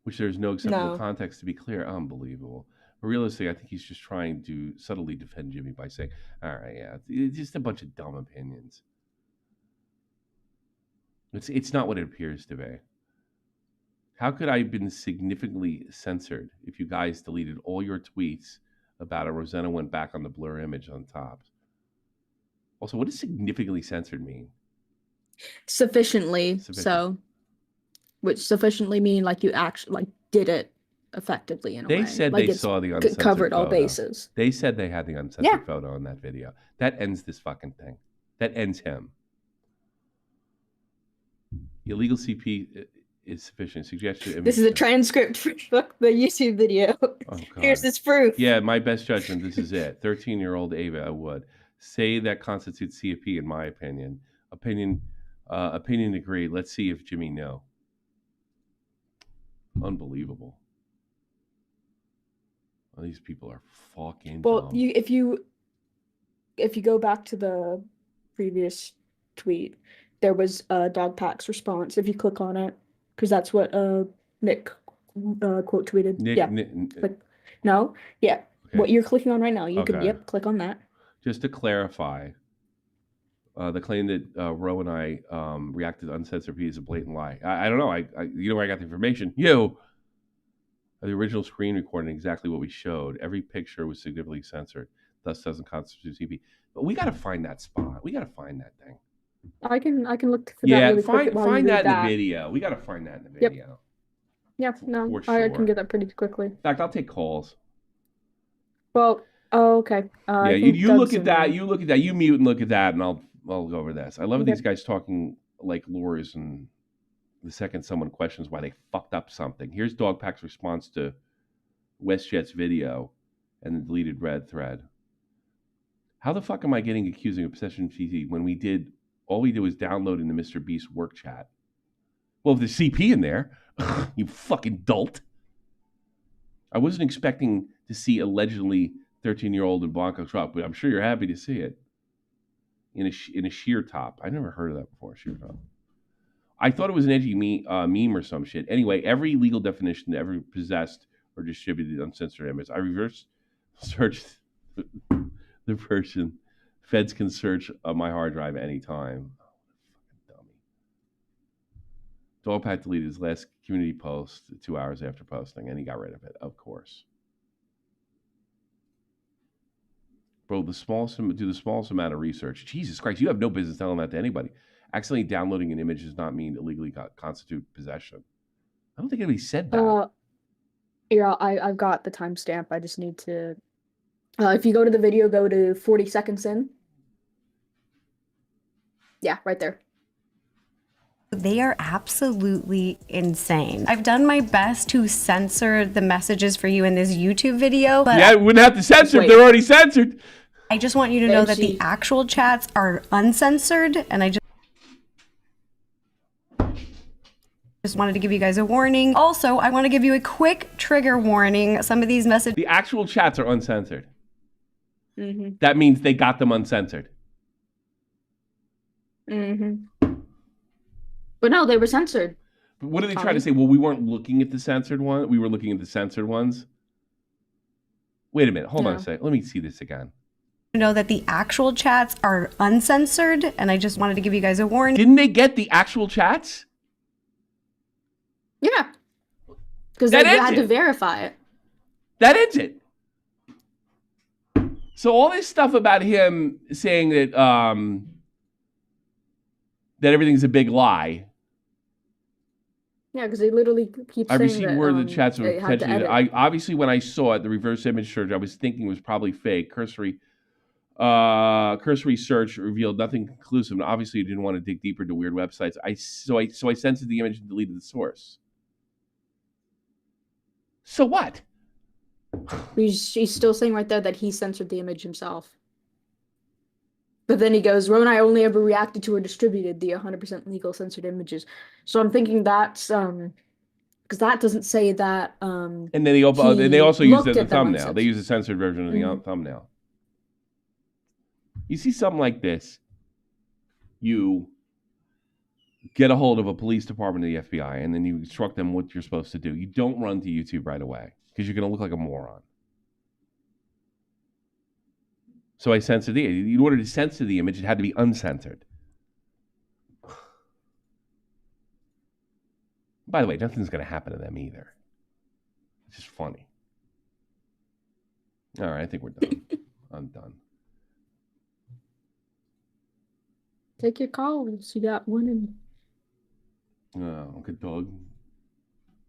[SPEAKER 3] Which there's no acceptable context to be clear. Unbelievable. But realistically, I think he's just trying to subtly defend Jimmy by saying, all right, yeah, it's just a bunch of dumb opinions. It's not what it appears to be. How could I have been significantly censored if you guys deleted all your tweets about it? Rosanna went back on the blur image on top. Also, what does significantly censored mean?
[SPEAKER 4] Sufficiently. So, which sufficiently mean like you actually did it effectively in a way.
[SPEAKER 3] They said
[SPEAKER 4] like
[SPEAKER 3] they saw the uncensored
[SPEAKER 4] covered all
[SPEAKER 3] photo.
[SPEAKER 4] Bases.
[SPEAKER 3] They said they had the uncensored photo in that video. That ends this fucking thing. That ends him. Illegal CP is sufficient. Suggestion.
[SPEAKER 4] This is a transcript for the YouTube video. Oh, here's this proof.
[SPEAKER 3] Yeah, my best judgment. This is it. 13-year-old Ava would say that constitutes CFP in my opinion. Opinion agreed. Let's see if Jimmy know. Unbelievable. Well, these people are fucking dumb.
[SPEAKER 4] If you go back to the previous tweet, there was DOGPACK's response. If you click on it, because that's what Nick quote tweeted. No. Okay. What you're clicking on right now, you can click on that.
[SPEAKER 3] Just to clarify, the claim that Ro and I reacted to uncensored P is a blatant lie. I don't know. You know where I got the information? The original screen recording exactly what we showed. Every picture was significantly censored. Thus doesn't constitute CP. But we got to find that spot. We got to find that thing.
[SPEAKER 4] I can look for that really quick.
[SPEAKER 3] Find that in the video. We got to find that in the video.
[SPEAKER 4] Yep. I can get that pretty quickly.
[SPEAKER 3] In fact, I'll take calls.
[SPEAKER 4] Well, okay.
[SPEAKER 3] You look at that. You look at that. You mute and look at that, and I'll go over this. I love these guys talking like lawyers, and the second someone questions why they fucked up something. Here's DOGPACK's response to WestJet's video and the deleted red thread. How the fuck am I getting accused of obsession TV when all we did was download in the MrBeast work chat? Well, if there's CP in there, you fucking dolt. I wasn't expecting to see allegedly 13-year-old Ivanka Trump, but I'm sure you're happy to see it. In a sheer top. I never heard of that before, sheer top. I thought it was an edgy meme or some shit. Anyway, every legal definition ever possessed or distributed uncensored image. I reverse searched the version Feds can search my hard drive anytime. DOGPACK deleted his last community post 2 hours after posting, and he got rid of it, of course. Bro, do the smallest amount of research. Jesus Christ, you have no business telling that to anybody. Accidentally downloading an image does not mean illegally constitute possession. I don't think anybody said that.
[SPEAKER 4] Yeah, I've got the timestamp. I just need to. If you go to the video, go to 40 seconds in. Yeah, right there.
[SPEAKER 5] They are absolutely insane. I've done my best to censor the messages for you in this YouTube video, but
[SPEAKER 3] yeah, we wouldn't have to censor if they're already censored.
[SPEAKER 5] I just want you to know that the actual chats are uncensored, and I just wanted to give you guys a warning. Also, I want to give you a quick trigger warning. Some of these messages...
[SPEAKER 3] The actual chats are uncensored.
[SPEAKER 4] Mm-hmm.
[SPEAKER 3] That means they got them uncensored.
[SPEAKER 4] Mm-hmm. But no, they were censored.
[SPEAKER 3] But what are they trying to say? Well, we weren't looking at the censored one. We were looking at the censored ones. Wait a minute. Hold on a second. Let me see this again.
[SPEAKER 5] Know that the actual chats are uncensored, and I just wanted to give you guys a warning.
[SPEAKER 3] Didn't they get the actual chats?
[SPEAKER 4] Yeah. Because they had to verify it.
[SPEAKER 3] That ends it. So all this stuff about him saying that that everything's a big lie.
[SPEAKER 4] Yeah, because they literally keep saying that.
[SPEAKER 3] I received word the chats were potentially.
[SPEAKER 4] Obviously,
[SPEAKER 3] when I saw it, the reverse image search, I was thinking it was probably fake. Cursory search revealed nothing conclusive, and obviously, you didn't want to dig deeper into weird websites. So I censored the image and deleted the source. So what?
[SPEAKER 4] He's still saying right there that he censored the image himself. But then he goes, Ro and I only ever reacted to or distributed the 100% legal censored images. So I'm thinking that's because that doesn't say that.
[SPEAKER 3] And then they also use it as a thumbnail. They use a censored version of the thumbnail. You see something like this, you get a hold of a police department or the FBI, and then you instruct them what you're supposed to do. You don't run to YouTube right away because you're going to look like a moron. So I censored in order to censor the image, it had to be uncensored. By the way, nothing's going to happen to them either. It's just funny. All right, I think we're done. I'm done.
[SPEAKER 4] Take your calls. You got one in.
[SPEAKER 3] Oh, okay, Doug.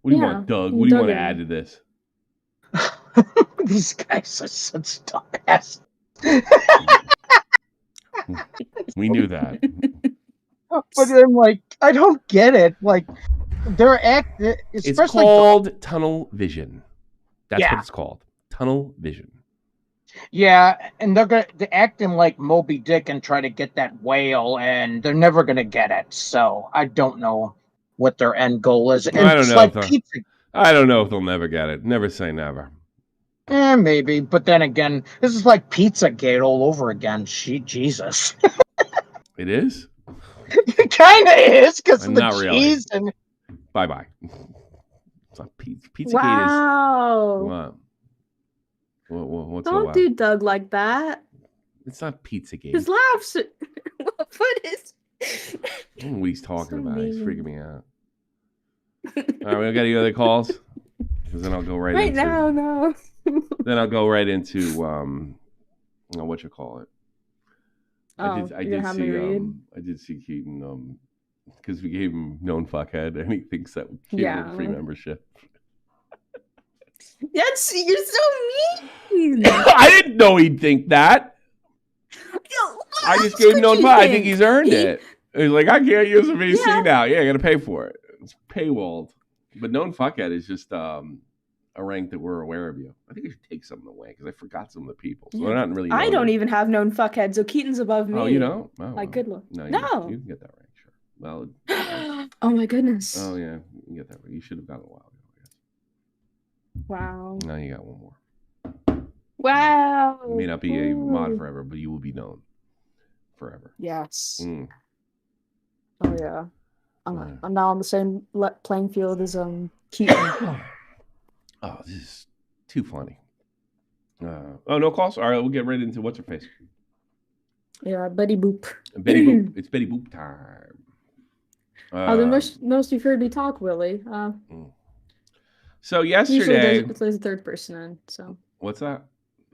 [SPEAKER 3] What do you want, Doug? What do you want to add to this?
[SPEAKER 8] These guys are such dumbasses.
[SPEAKER 3] We knew that.
[SPEAKER 8] But I'm like, I don't get it. Like, they're acting.
[SPEAKER 3] It's called tunnel vision. That's what it's called. Tunnel vision.
[SPEAKER 8] Yeah, and they're acting like Moby Dick and try to get that whale, and they're never gonna get it. So I don't know what their end goal is. And
[SPEAKER 3] I don't know.
[SPEAKER 8] Like
[SPEAKER 3] I don't know if they'll never get it. Never say never.
[SPEAKER 8] Maybe, but then again, this is like Pizzagate all over again. Jesus.
[SPEAKER 3] It is?
[SPEAKER 8] It kind of is, because of the cheese and...
[SPEAKER 3] Bye-bye. It's not Pizzagate.
[SPEAKER 4] Wow.
[SPEAKER 3] What's
[SPEAKER 4] Don't do Doug like that.
[SPEAKER 3] It's not Pizzagate.
[SPEAKER 4] His laughs. What is...
[SPEAKER 3] I don't know what he's talking about. He's freaking me out. All right, we got any other calls? Because then I'll go right into...
[SPEAKER 4] No.
[SPEAKER 3] Then I'll go right into what you call it. I did see Keaton because we gave him known fuckhead and he thinks that Keaton free membership.
[SPEAKER 4] You're so mean.
[SPEAKER 3] I didn't know he'd think that. I just gave him known fuckhead. I think he's earned it. He's like, I can't use a VC now. Yeah, I got to pay for it. It's paywalled. But known fuckhead is just a rank that we're aware of you. I think I should take some away because I forgot some of the people. So they're not really.
[SPEAKER 4] I don't even have known fuckhead, so Keaton's above me.
[SPEAKER 3] Oh, you don't? Oh,
[SPEAKER 4] like good look.
[SPEAKER 3] No. You can get that rank, sure. Well.
[SPEAKER 4] Oh my goodness.
[SPEAKER 3] Oh yeah, you can get that rank. You should have gotten a while ago, I guess.
[SPEAKER 4] Wow.
[SPEAKER 3] Now you got one more.
[SPEAKER 4] Wow.
[SPEAKER 3] You may not be a mod forever, but you will be known forever.
[SPEAKER 4] Yes. Oh yeah. I'm now on the same playing field as Keaton.
[SPEAKER 3] Oh, this is too funny. No calls? All right, we'll get right into what's her face.
[SPEAKER 4] Yeah, Betty Boop.
[SPEAKER 3] Betty Boop. It's Betty Boop time.
[SPEAKER 4] The most you've heard me talk, Willie.
[SPEAKER 3] So
[SPEAKER 4] Usually
[SPEAKER 3] yesterday,
[SPEAKER 4] there's a third person in. So
[SPEAKER 3] what's that?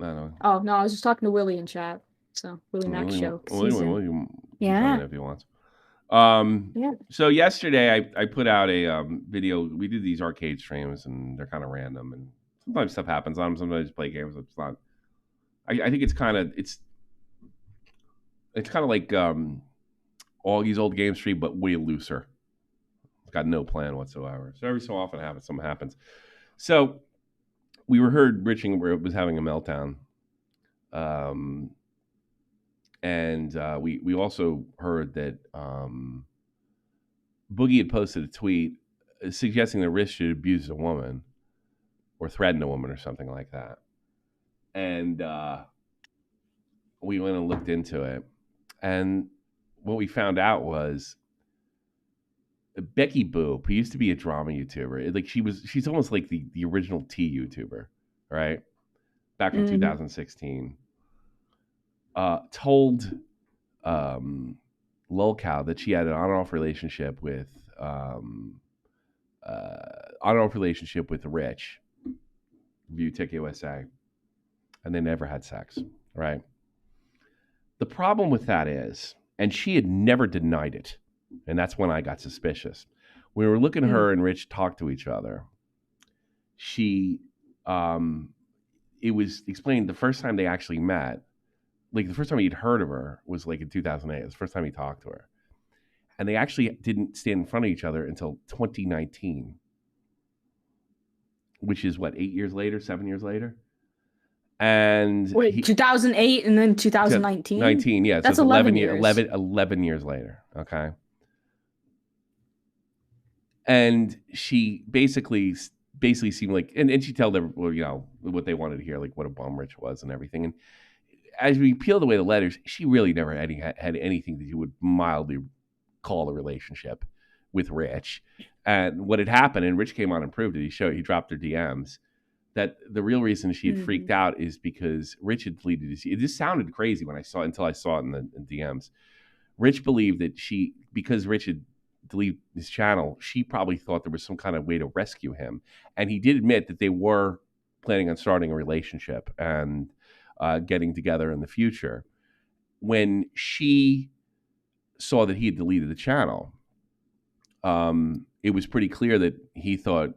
[SPEAKER 3] I don't know.
[SPEAKER 4] oh no, I was just talking to Willie in chat. So Willie Max show.
[SPEAKER 3] Willie
[SPEAKER 4] Yeah.
[SPEAKER 3] if he wants.
[SPEAKER 4] Yeah.
[SPEAKER 3] So yesterday I put out a video. We do these arcade streams and they're kind of random and sometimes stuff happens on them. Sometimes I just play games. It's not. I think it's kind of like Augie's old game stream, but way looser. It's got no plan whatsoever. So every so often something happens. So we heard Rich was having a meltdown. And we also heard that Boogie had posted a tweet suggesting that Rich should abuse a woman or threaten a woman or something like that. And we went and looked into it. And what we found out was Becky Boop, who used to be a drama YouTuber, like she's almost like the original T YouTuber, right? Back in 2016. Told lolcow that she had an on-off relationship with Rich, ViewTech USA, and they never had sex, right? The problem with that is, and she had never denied it, and that's when I got suspicious. When we were looking at her and Rich talk to each other, it was explained the first time they actually met, like the first time he'd heard of her was like in 2008. It was the first time he talked to her. And they actually didn't stand in front of each other until 2019, which is what, 7 years later? And
[SPEAKER 4] wait, 2008 and then 2019?
[SPEAKER 3] 19, yeah.
[SPEAKER 4] That's
[SPEAKER 3] so
[SPEAKER 4] 11 years.
[SPEAKER 3] 11 years later, okay? And she basically seemed like, and she told them, well, you know, what they wanted to hear, like what a bum Rich was and everything. And as we peeled away the letters, she really never had anything that you would mildly call a relationship with Rich. And what had happened, and Rich came on and proved it, he dropped her DMs, that the real reason she had freaked out is because Rich had deleted his. It just sounded crazy until I saw it in the DMs. Rich believed that because Rich had deleted his channel, she probably thought there was some kind of way to rescue him. And he did admit that they were planning on starting a relationship and getting together in the future. When she saw that he had deleted the channel, it was pretty clear that she thought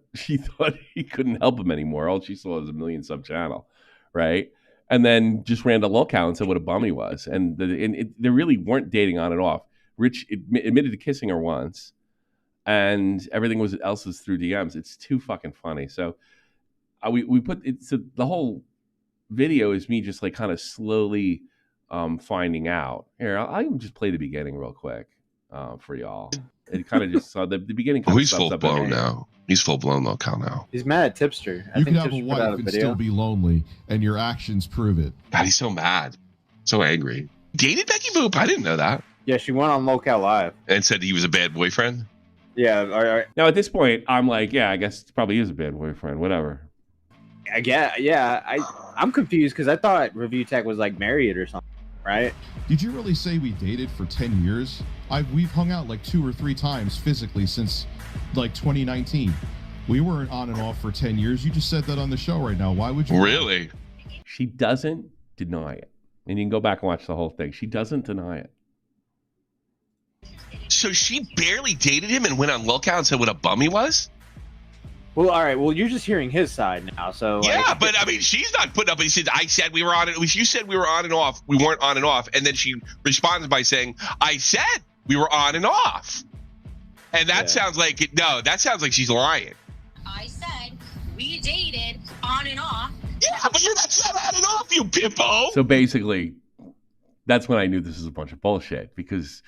[SPEAKER 3] he couldn't help him anymore. All she saw was a 1 million sub channel, right? And then just ran to lolcow and said what a bum he was. And they really weren't dating on and off. Rich admitted to kissing her once, and everything else was through DMs. It's too fucking funny. So we put it. So the whole video is me just like kind of slowly finding out. Here, I'll even just play the beginning real quick for y'all. It kind of just saw the beginning.
[SPEAKER 10] Oh, he's full blown now. He's full blown lolcow now.
[SPEAKER 11] He's mad at Tipster.
[SPEAKER 12] You can have a wife and still be lonely, and your actions prove it.
[SPEAKER 10] God, he's so mad, so angry. Dated Becky Boop? I didn't know that.
[SPEAKER 11] Yeah, she went on lolcow live
[SPEAKER 10] and said he was a bad boyfriend.
[SPEAKER 11] Yeah. All right.
[SPEAKER 3] Now at this point, I'm like, yeah, I guess it probably is a bad boyfriend. Whatever.
[SPEAKER 11] I guess. Yeah. I'm confused because I thought Review Tech was like married or something, right?
[SPEAKER 12] Did you really say we dated for 10 years? We've hung out like 2 or 3 times physically since like 2019. We weren't on and off for 10 years. You just said that on the show right now. Why would you?
[SPEAKER 10] Really?
[SPEAKER 3] She doesn't deny it. And you can go back and watch the whole thing. She doesn't deny it.
[SPEAKER 10] So she barely dated him and went on lolcow and said what a bum he was?
[SPEAKER 11] Well, all right. Well, you're just hearing his side now. So
[SPEAKER 10] yeah, but I mean, she's not putting up. He said, "I said we were on it." You said we were on and off. We weren't on and off, and then she responds by saying, "I said we were on and off," and that sounds like it. No, that sounds like she's lying.
[SPEAKER 13] I said we dated on and off.
[SPEAKER 10] Yeah, but you're not on and off, you bimbo.
[SPEAKER 3] So basically, that's when I knew this was a bunch of bullshit because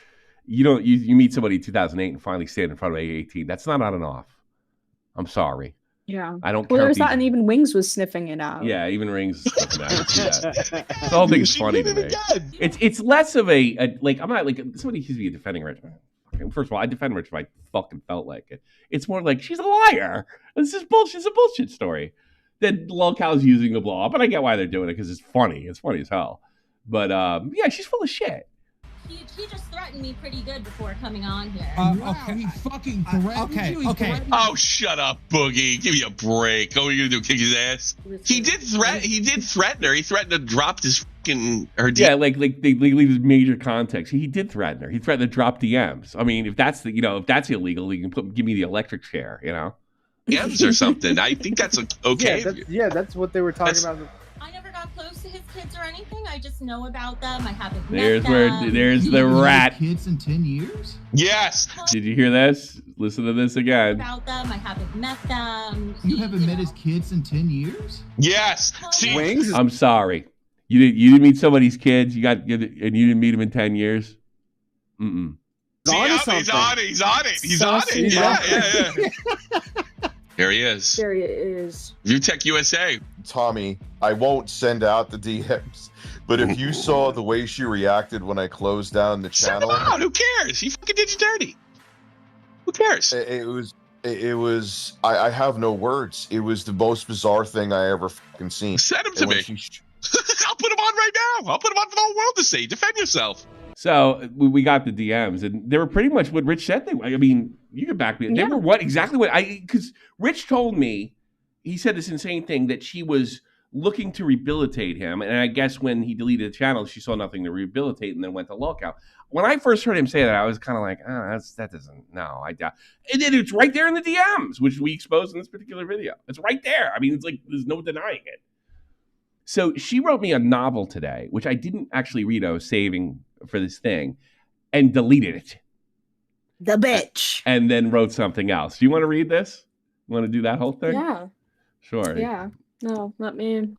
[SPEAKER 3] you meet somebody in 2008 and finally stand in front of A18. That's not on and off. I'm sorry.
[SPEAKER 4] Yeah.
[SPEAKER 3] I don't
[SPEAKER 4] Well,
[SPEAKER 3] count
[SPEAKER 4] there's that,
[SPEAKER 3] these-
[SPEAKER 4] and even Wings was sniffing it out.
[SPEAKER 3] Yeah, even Rings is sniffing out. I see that. The whole thing is funny to me. It's less of a like I'm not like somebody accused me of defending Rich. First of all, I defend Rich if I fucking felt like it. It's more like she's a liar. This is bullshit. It's a bullshit story that lolcow's using to blow up, and I get why they're doing it because it's funny. It's funny as hell. But yeah, she's full of shit.
[SPEAKER 13] He just threatened me pretty good before coming on here.
[SPEAKER 14] Okay, he fucking threatened you.
[SPEAKER 10] Okay. Oh, shut up, Boogie. Give me a break. What are you gonna do? Kick his ass? He did threaten her. He threatened to drop his fucking her.
[SPEAKER 3] Yeah, like they leave major context. He did threaten her. He threatened to drop DMs. I mean, if that's illegal, you can give me the electric chair.
[SPEAKER 10] DMs or something. I think that's okay.
[SPEAKER 11] That's what they were talking about.
[SPEAKER 13] I never got close to his kids or anything. I just know about them. I haven't
[SPEAKER 3] There's
[SPEAKER 13] met
[SPEAKER 3] where
[SPEAKER 13] them.
[SPEAKER 3] there's the rat.
[SPEAKER 12] Kids in 10 years?
[SPEAKER 10] Yes.
[SPEAKER 3] Did you hear this? Listen to this again.
[SPEAKER 13] About them. I haven't met them.
[SPEAKER 12] You haven't met his kids in 10 years?
[SPEAKER 10] Yes. See,
[SPEAKER 11] Wings.
[SPEAKER 3] I'm sorry. You didn't meet somebody's kids. You didn't meet them in 10 years. Mm-mm.
[SPEAKER 10] He's on it. Yeah. Here he is.
[SPEAKER 4] There he is.
[SPEAKER 10] ViewTech USA.
[SPEAKER 15] Tommy, I won't send out the DMs, but if you saw the way she reacted when I closed down the channel,
[SPEAKER 10] Send him out. Who cares? He fucking did you dirty. Who cares?
[SPEAKER 15] it was. I have no words. It was the most bizarre thing I ever fucking seen.
[SPEAKER 10] Send him to me. I'll put him on right now. I'll put him on for the whole world to see. Defend yourself.
[SPEAKER 3] So we got the DMs, and they were pretty much what Rich said. I mean, you can back me. They were because Rich told me, he said this insane thing that she was looking to rehabilitate him, and I guess when he deleted the channel, she saw nothing to rehabilitate, and then went to lolcow. When I first heard him say that, I was kind of like, that doesn't. No, I doubt. And then it's right there in the DMs, which we exposed in this particular video. It's right there. I mean, it's like there's no denying it. So she wrote me a novel today, which I didn't actually read. I was saving for this thing, and deleted it.
[SPEAKER 4] The bitch.
[SPEAKER 3] And then wrote something else. Do you want to read this? You want to do that whole thing?
[SPEAKER 4] Yeah.
[SPEAKER 3] Sure.
[SPEAKER 4] Yeah. No, let me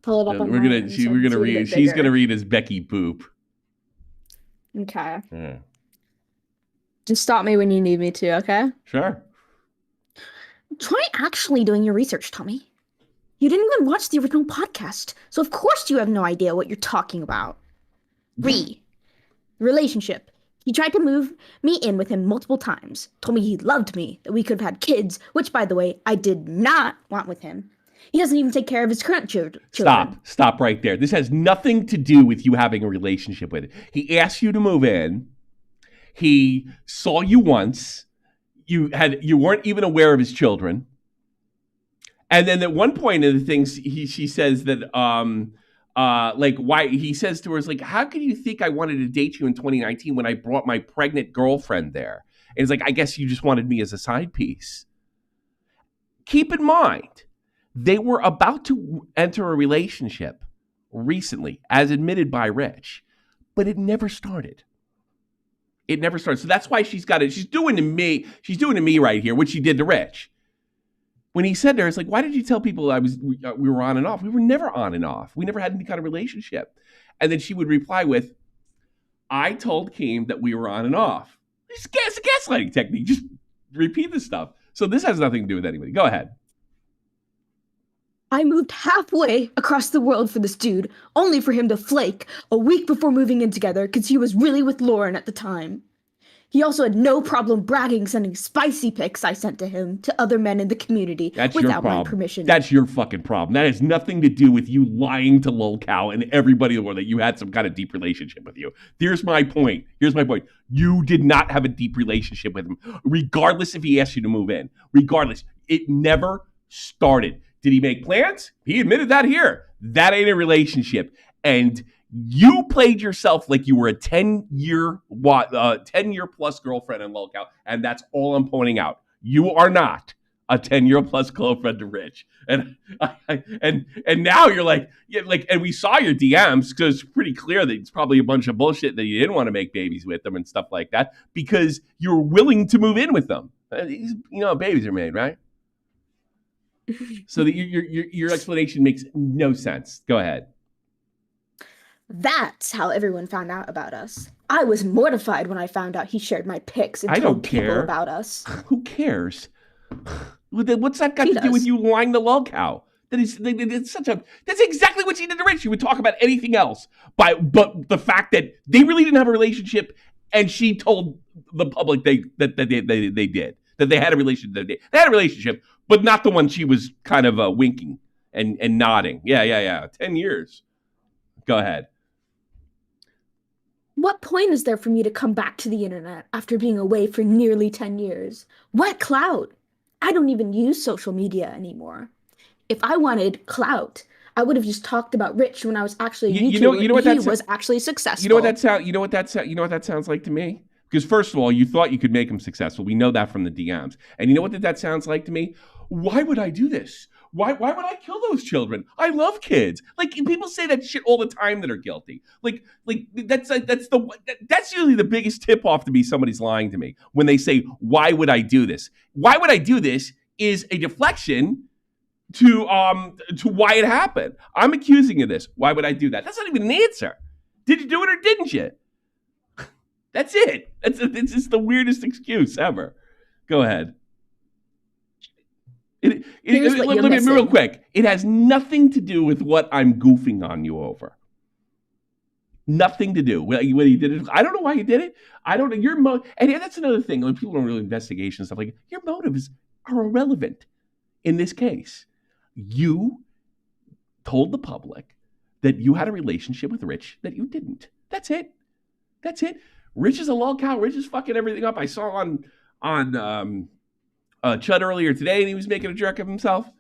[SPEAKER 4] pull it up on
[SPEAKER 3] we're gonna read. She's gonna read as Becky Boop.
[SPEAKER 4] Okay.
[SPEAKER 3] Yeah.
[SPEAKER 4] Just stop me when you need me to, okay?
[SPEAKER 3] Sure.
[SPEAKER 4] Try actually doing your research, Tommy. You didn't even watch the original podcast, so of course you have no idea what you're talking about. Relationship. He tried to move me in with him multiple times, told me he loved me, that we could have had kids, which, by the way, I did not want with him. He doesn't even take care of his current children.
[SPEAKER 3] Stop right there. This has nothing to do with you having a relationship with him. He asked you to move in. He saw you once. You weren't even aware of his children. And then at one point in the things, she says that, why he says to her, is like, how could you think I wanted to date you in 2019 when I brought my pregnant girlfriend there? And it's like, I guess you just wanted me as a side piece. Keep in mind, they were about to enter a relationship recently, as admitted by Rich, but it never started. It never started. So that's why she's got it. She's doing to me right here what she did to Rich. When he said to her, it's like, why did you tell people we were on and off? We were never on and off. We never had any kind of relationship. And then she would reply with, I told Keem that we were on and off. It's a gaslighting technique. Just repeat the stuff. So this has nothing to do with anybody. Go ahead.
[SPEAKER 4] I moved halfway across the world for this dude, only for him to flake a week before moving in together because he was really with Lauren at the time. He also had no problem bragging, sending spicy pics I sent to him to other men in the community without my permission.
[SPEAKER 3] That's your fucking problem. That has nothing to do with you lying to lolcow and everybody in the world that you had some kind of deep relationship with you. Here's my point. You did not have a deep relationship with him, regardless if he asked you to move in. Regardless, it never started. Did he make plans? He admitted that here. That ain't a relationship. And you played yourself like you were a 10-year plus girlfriend in lolcow, and that's all I'm pointing out. You are not a 10-year plus girlfriend to Rich, and now you're like, and we saw your DMs because it's pretty clear that it's probably a bunch of bullshit that you didn't want to make babies with them and stuff like that because you're willing to move in with them. Babies are made, right? So your explanation makes no sense. Go ahead.
[SPEAKER 4] That's how everyone found out about us. I was mortified when I found out he shared my pics and
[SPEAKER 3] I
[SPEAKER 4] told
[SPEAKER 3] don't
[SPEAKER 4] people
[SPEAKER 3] care
[SPEAKER 4] about us.
[SPEAKER 3] Who cares? What's that got to do with you lying to lolcow? That's exactly what she did to Rich. She would talk about anything else, but the fact that they really didn't have a relationship, and she told the public they did, that they had a relationship. They had a relationship, but not the one she was kind of winking and nodding. Yeah. 10 years. Go ahead.
[SPEAKER 4] What point is there for me to come back to the internet after being away for nearly 10 years? What clout? I don't even use social media anymore. If I wanted clout, I would have just talked about Rich when I was actually a YouTuber.
[SPEAKER 3] You know what
[SPEAKER 4] he was actually successful.
[SPEAKER 3] You know what that sounds like to me? Because first of all, you thought you could make him successful. We know that from the DMs. And you know what that sounds like to me? Why would I do this? Why would I kill those children? I love kids. Like people say that shit all the time that are guilty. That's usually the biggest tip off to me. Somebody's lying to me when they say, "Why would I do this?" Why would I do this is a deflection to why it happened. I'm accusing you of this. Why would I do that? That's not even an answer. Did you do it or didn't you? That's it. It's just the weirdest excuse ever. Go ahead. Let me real quick. It has nothing to do with what I'm goofing on you over. Nothing to do. Whether you did it, I don't know why you did it. I don't know your motive. And that's another thing. When people don't really investigation and stuff like your motives are irrelevant in this case. You told the public that you had a relationship with Rich that you didn't. That's it. Rich is a lolcow. Rich is fucking everything up. I saw on Chud earlier today, and he was making a jerk of himself.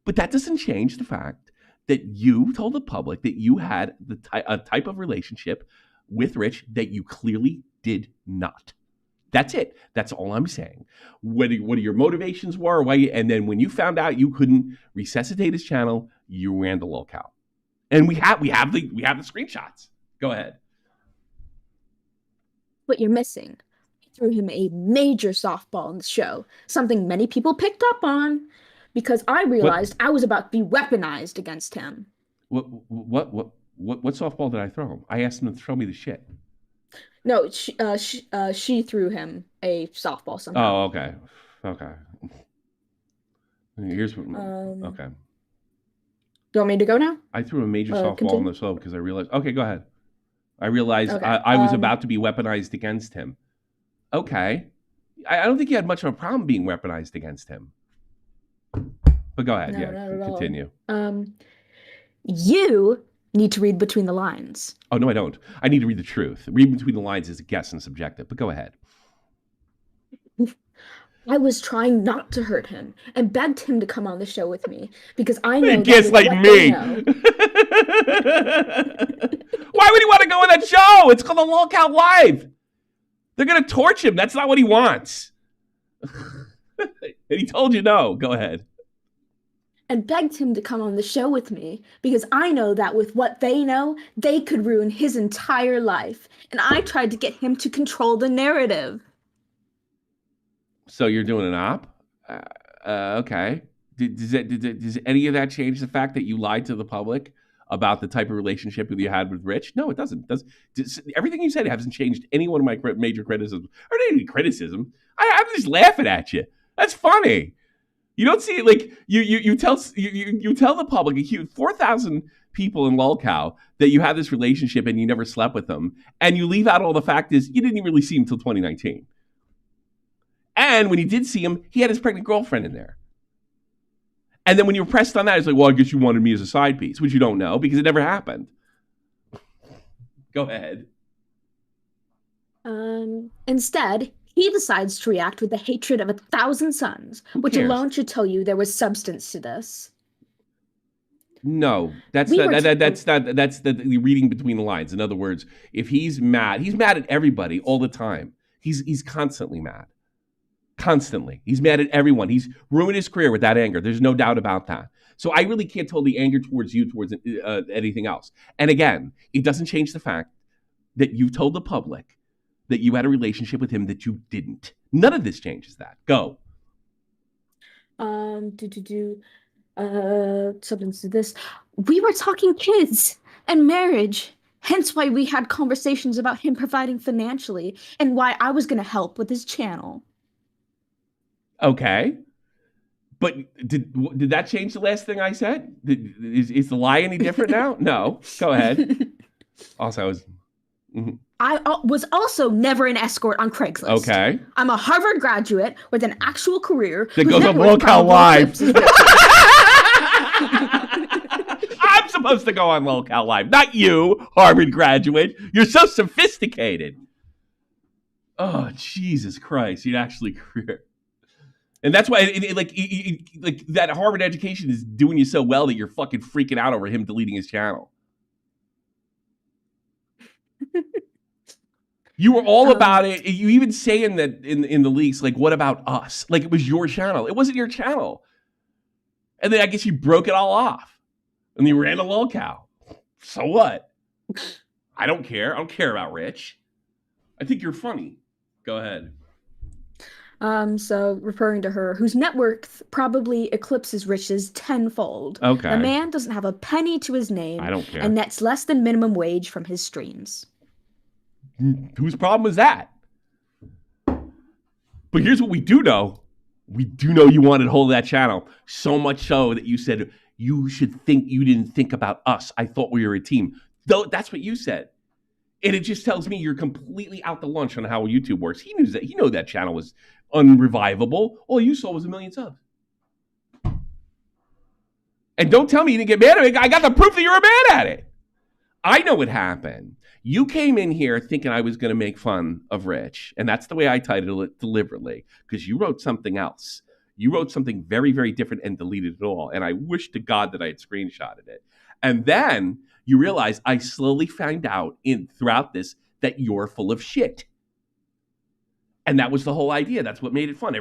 [SPEAKER 3] But that doesn't change the fact that you told the public that you had a type of relationship with Rich that you clearly did not. That's it. That's all I'm saying. What your motivations were, and then when you found out you couldn't resuscitate his channel, you ran the lolcow. And we have the screenshots. Go ahead.
[SPEAKER 4] What you're missing. I threw him a major softball in the show, something many people picked up on, because I realized I was about to be weaponized against him.
[SPEAKER 3] What softball did I throw him? I asked him to throw me the shit.
[SPEAKER 4] No, she threw him a softball somehow.
[SPEAKER 3] Oh, okay. Here's what. Okay.
[SPEAKER 4] Do you want me to go now?
[SPEAKER 3] I threw a major softball
[SPEAKER 4] continue?
[SPEAKER 3] on the show because I realized. Okay, go ahead. I realized
[SPEAKER 4] Okay,
[SPEAKER 3] I was about to be weaponized against him. Okay. I don't think you had much of a problem being weaponized against him. But go ahead.
[SPEAKER 4] No,
[SPEAKER 3] Continue.
[SPEAKER 4] You need to read between the lines.
[SPEAKER 3] Oh, no, I don't. I need to read the truth. Reading between the lines is a guess and subjective, but go ahead.
[SPEAKER 4] I was trying not to hurt him and begged him to come on the show with me because I know that
[SPEAKER 3] guess
[SPEAKER 4] with
[SPEAKER 3] like
[SPEAKER 4] what
[SPEAKER 3] me.
[SPEAKER 4] they know-
[SPEAKER 3] Why would he want to go on that show? It's called the Lolcow Live. They're going to torch him. That's not what he wants. And he told you no. Go ahead.
[SPEAKER 4] and begged him to come on the show with me because I know that with what they know, they could ruin his entire life. And I tried to get him to control the narrative.
[SPEAKER 3] So you're doing an op? Okay. Does any of that change the fact that you lied to the public about the type of relationship that you had with Rich? No, it doesn't. Everything you said hasn't changed any one of my major criticisms. Or any criticism. I'm just laughing at you. That's funny. You don't see it like you tell the public, 4,000 people in lolcow that you had this relationship and you never slept with them, and you leave out all the fact is you didn't even really see him until 2019. And when you did see him, he had his pregnant girlfriend in there. And then when you were pressed on that, it's like, well, I guess you wanted me as a side piece, which you don't know because it never happened. Go ahead.
[SPEAKER 4] Instead, he decides to react with the hatred of 1,000 suns, which
[SPEAKER 3] cares?
[SPEAKER 4] alone should tell you there was substance to this.
[SPEAKER 3] No, that's the reading between the lines. In other words, if he's mad at everybody all the time. He's constantly mad. Constantly. He's mad at everyone. He's ruined his career with that anger. There's no doubt about that. So I really can't tell the anger towards you towards anything else. And again, it doesn't change the fact that you told the public that you had a relationship with him that you didn't. None of this changes that. Go.
[SPEAKER 4] Substance to this. We were talking kids and marriage. Hence why we had conversations about him providing financially and why I was going to help with his channel.
[SPEAKER 3] Okay. But did that change the last thing I said? Is the lie any different now? No. Go ahead. Also, I was... Mm-hmm.
[SPEAKER 4] I was also never an escort on Craigslist.
[SPEAKER 3] Okay.
[SPEAKER 4] I'm a Harvard graduate with an actual career.
[SPEAKER 3] That goes on Lolcow Live. I'm supposed to go on lolcow live, not you, Harvard graduate. You're so sophisticated. Oh, Jesus Christ! You'd actually career. And that's why, like that Harvard education is doing you so well that you're fucking freaking out over him deleting his channel. You were all about it. You even saying that in the leaks, like, what about us? Like, it was your channel. It wasn't your channel. And then I guess you broke it all off. And you ran a lolcow. So what? I don't care. I don't care about Rich. I think you're funny. Go ahead.
[SPEAKER 4] So referring to her, whose net worth probably eclipses Rich's tenfold.
[SPEAKER 3] Okay.
[SPEAKER 4] The man doesn't have a penny to his name.
[SPEAKER 3] I don't care.
[SPEAKER 4] And nets less than minimum wage from his streams.
[SPEAKER 3] Whose problem was that? But here's what we do know. We do know you wanted hold of that channel. So much so that you said, you didn't think about us. I thought we were a team. Though that's what you said. And it just tells me you're completely out to lunch on how YouTube works. He knew that. He knew that channel was unrevivable. All you saw was 1 million subs. And don't tell me you didn't get mad at it. I got the proof that you were mad at it. I know what happened. You came in here thinking I was going to make fun of Rich. And that's the way I titled it deliberately. Because you wrote something else. You wrote something very, very different and deleted it all. And I wish to God that I had screenshotted it. And then you realize I slowly found out throughout this that you're full of shit. And that was the whole idea. That's what made it fun.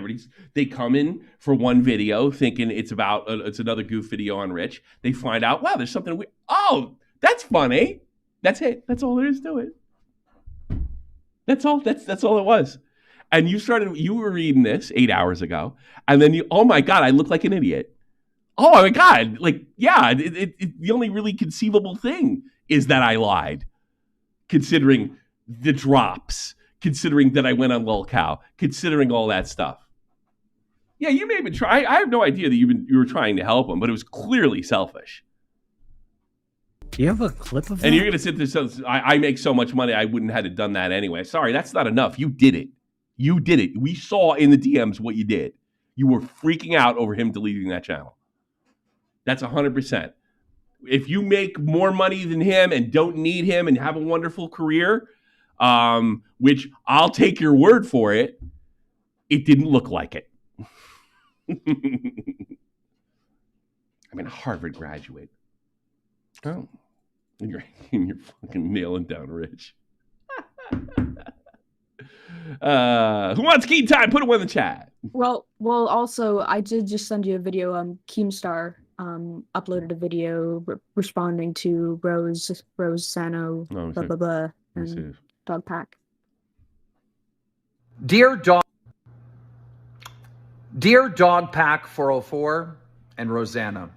[SPEAKER 3] They come in for one video thinking it's another goof video on Rich. They find out, wow, there's something oh, that's funny. That's it. That's all there is to it. That's all. That's all it was. And you were reading this 8 hours ago, and then oh my God, I look like an idiot. Oh my God, like, yeah, the only really conceivable thing is that I lied, considering the drops, considering that I went on lolcow, considering all that stuff. Yeah, you may have been trying. I have no idea that you were trying to help him, but it was clearly selfish.
[SPEAKER 7] Do you have a clip of that?
[SPEAKER 3] And you're going to sit there and say, I make so much money, I wouldn't have done that anyway. Sorry, that's not enough. You did it. You did it. We saw in the DMs what you did. You were freaking out over him deleting that channel. That's 100%. If you make more money than him and don't need him and have a wonderful career, which I'll take your word for it, it didn't look like it. I'm a Harvard graduate. Oh, you're fucking nailing down Rich. Who wants key time? Put it in the chat.
[SPEAKER 4] Well, also, I did just send you a video. Keemstar uploaded a video responding to Rosanna, blah, blah, blah, and DOGPACK.
[SPEAKER 16] Dear DOGPACK404 and Rosanna,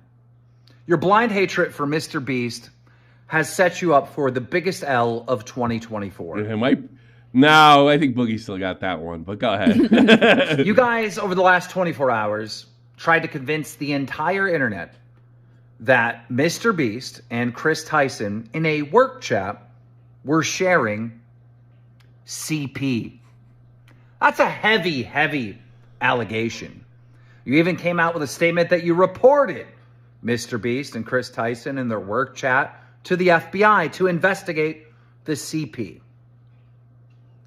[SPEAKER 16] your blind hatred for MrBeast has set you up for the biggest L of 2024.
[SPEAKER 3] No, I think Boogie still got that one, but go ahead.
[SPEAKER 16] You guys, over the last 24 hours, tried to convince the entire internet that MrBeast and Chris Tyson in a work chat were sharing CP. That's a heavy, heavy allegation. You even came out with a statement that you reported MrBeast and Chris Tyson in their work chat to the FBI to investigate the CP.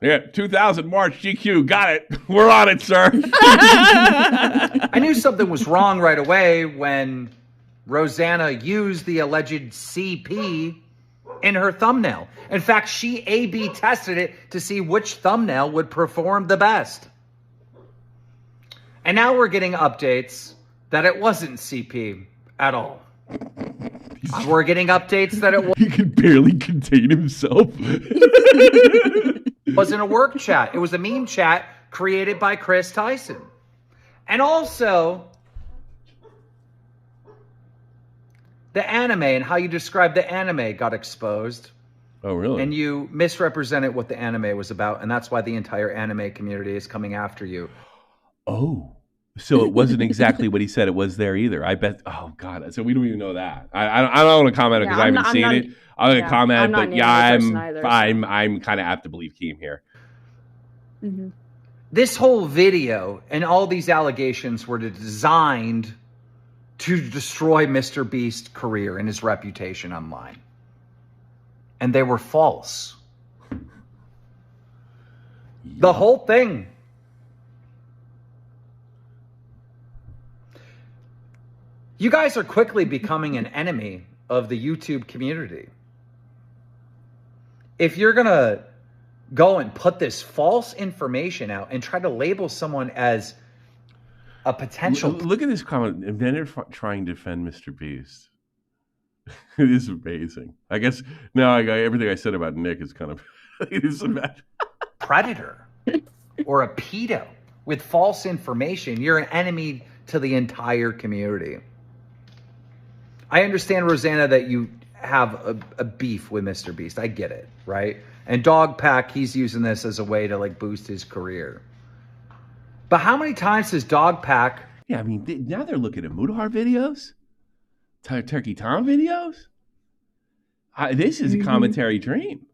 [SPEAKER 3] Yeah, 2000 March, GQ, got it. We're on it, sir.
[SPEAKER 16] I knew something was wrong right away when Rosanna used the alleged CP in her thumbnail. In fact, she A/B tested it to see which thumbnail would perform the best. And now we're getting updates that it wasn't CP at all. We're getting updates that it
[SPEAKER 3] He could barely contain himself.
[SPEAKER 16] wasn't a work chat. It was a meme chat created by Chris Tyson. And also, the anime and how you described the anime got exposed.
[SPEAKER 3] Oh, really?
[SPEAKER 16] And you misrepresented what the anime was about, and that's why the entire anime community is coming after you.
[SPEAKER 3] Oh. So it wasn't exactly what he said it was there either. I bet. Oh God. So we don't even know that. I don't want to comment because I haven't seen it. I'm going to comment, but yeah, I'm kind of apt to believe Keem here.
[SPEAKER 4] Mm-hmm.
[SPEAKER 16] This whole video and all these allegations were designed to destroy Mr. Beast's career and his reputation online. And they were false. The whole thing. You guys are quickly becoming an enemy of the YouTube community. If you're going to go and put this false information out and try to label someone as a potential...
[SPEAKER 3] Look at this comment. And then they're trying to defend Mr. Beast. It is amazing. I guess now everything I said about Nick is kind of... it is bad.
[SPEAKER 16] Predator or a pedo with false information. You're an enemy to the entire community. I understand, Rosanna, that you have a beef with Mr. Beast. I get it, right? And DOGPACK, he's using this as a way to like boost his career. But how many times has DOGPACK...
[SPEAKER 3] Yeah, I mean, now they're looking at Mudhar videos, Turkey Tom videos. This is a commentary dream.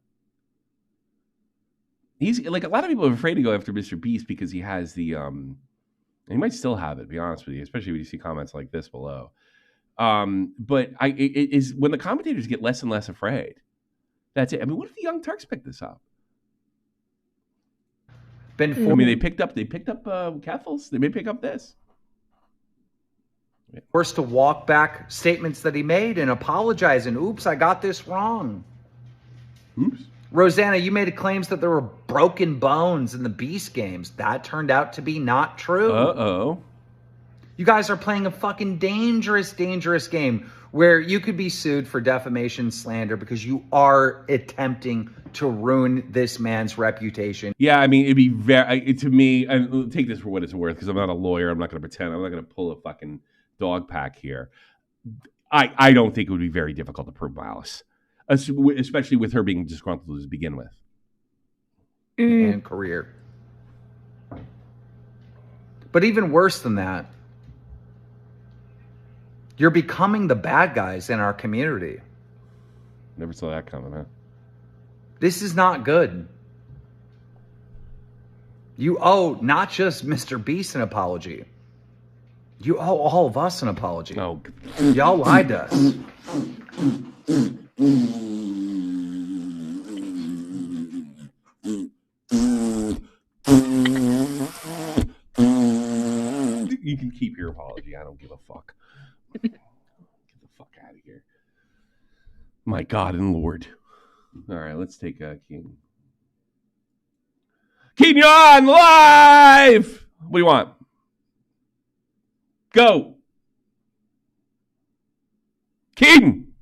[SPEAKER 3] He's like, a lot of people are afraid to go after Mr. Beast because he has the he might still have it, to be honest with you, especially when you see comments like this below. But it is when the commentators get less and less afraid. That's it. I mean, what if the Young Turks picked this up? I mean, they picked up Keffels. They may pick up this.
[SPEAKER 16] Forced to walk back statements that he made and apologize. And oops, I got this wrong.
[SPEAKER 3] Oops.
[SPEAKER 16] Rosanna, you made claims that there were broken bones in the Beast games. That turned out to be not true.
[SPEAKER 3] Uh-oh.
[SPEAKER 16] You guys are playing a fucking dangerous, dangerous game where you could be sued for defamation, slander, because you are attempting to ruin this man's reputation.
[SPEAKER 3] Yeah, I mean, it'd be very, to me, and take this for what it's worth, because I'm not a lawyer. I'm not going to pretend. I'm not going to pull a fucking dog pack here. I don't think it would be very difficult to prove malice, especially with her being disgruntled to begin with.
[SPEAKER 16] And career. But even worse than that, you're becoming the bad guys in our community.
[SPEAKER 3] Never saw that coming, huh?
[SPEAKER 16] This is not good. You owe not just Mr. Beast an apology. You owe all of us an apology.
[SPEAKER 3] Oh.
[SPEAKER 16] Y'all lied to us.
[SPEAKER 3] You can keep your apology. I don't give a fuck. Get the fuck out of here. My God and Lord. All right, let's take Keaton. Keaton, you're on live! What do you want? Go. Keaton!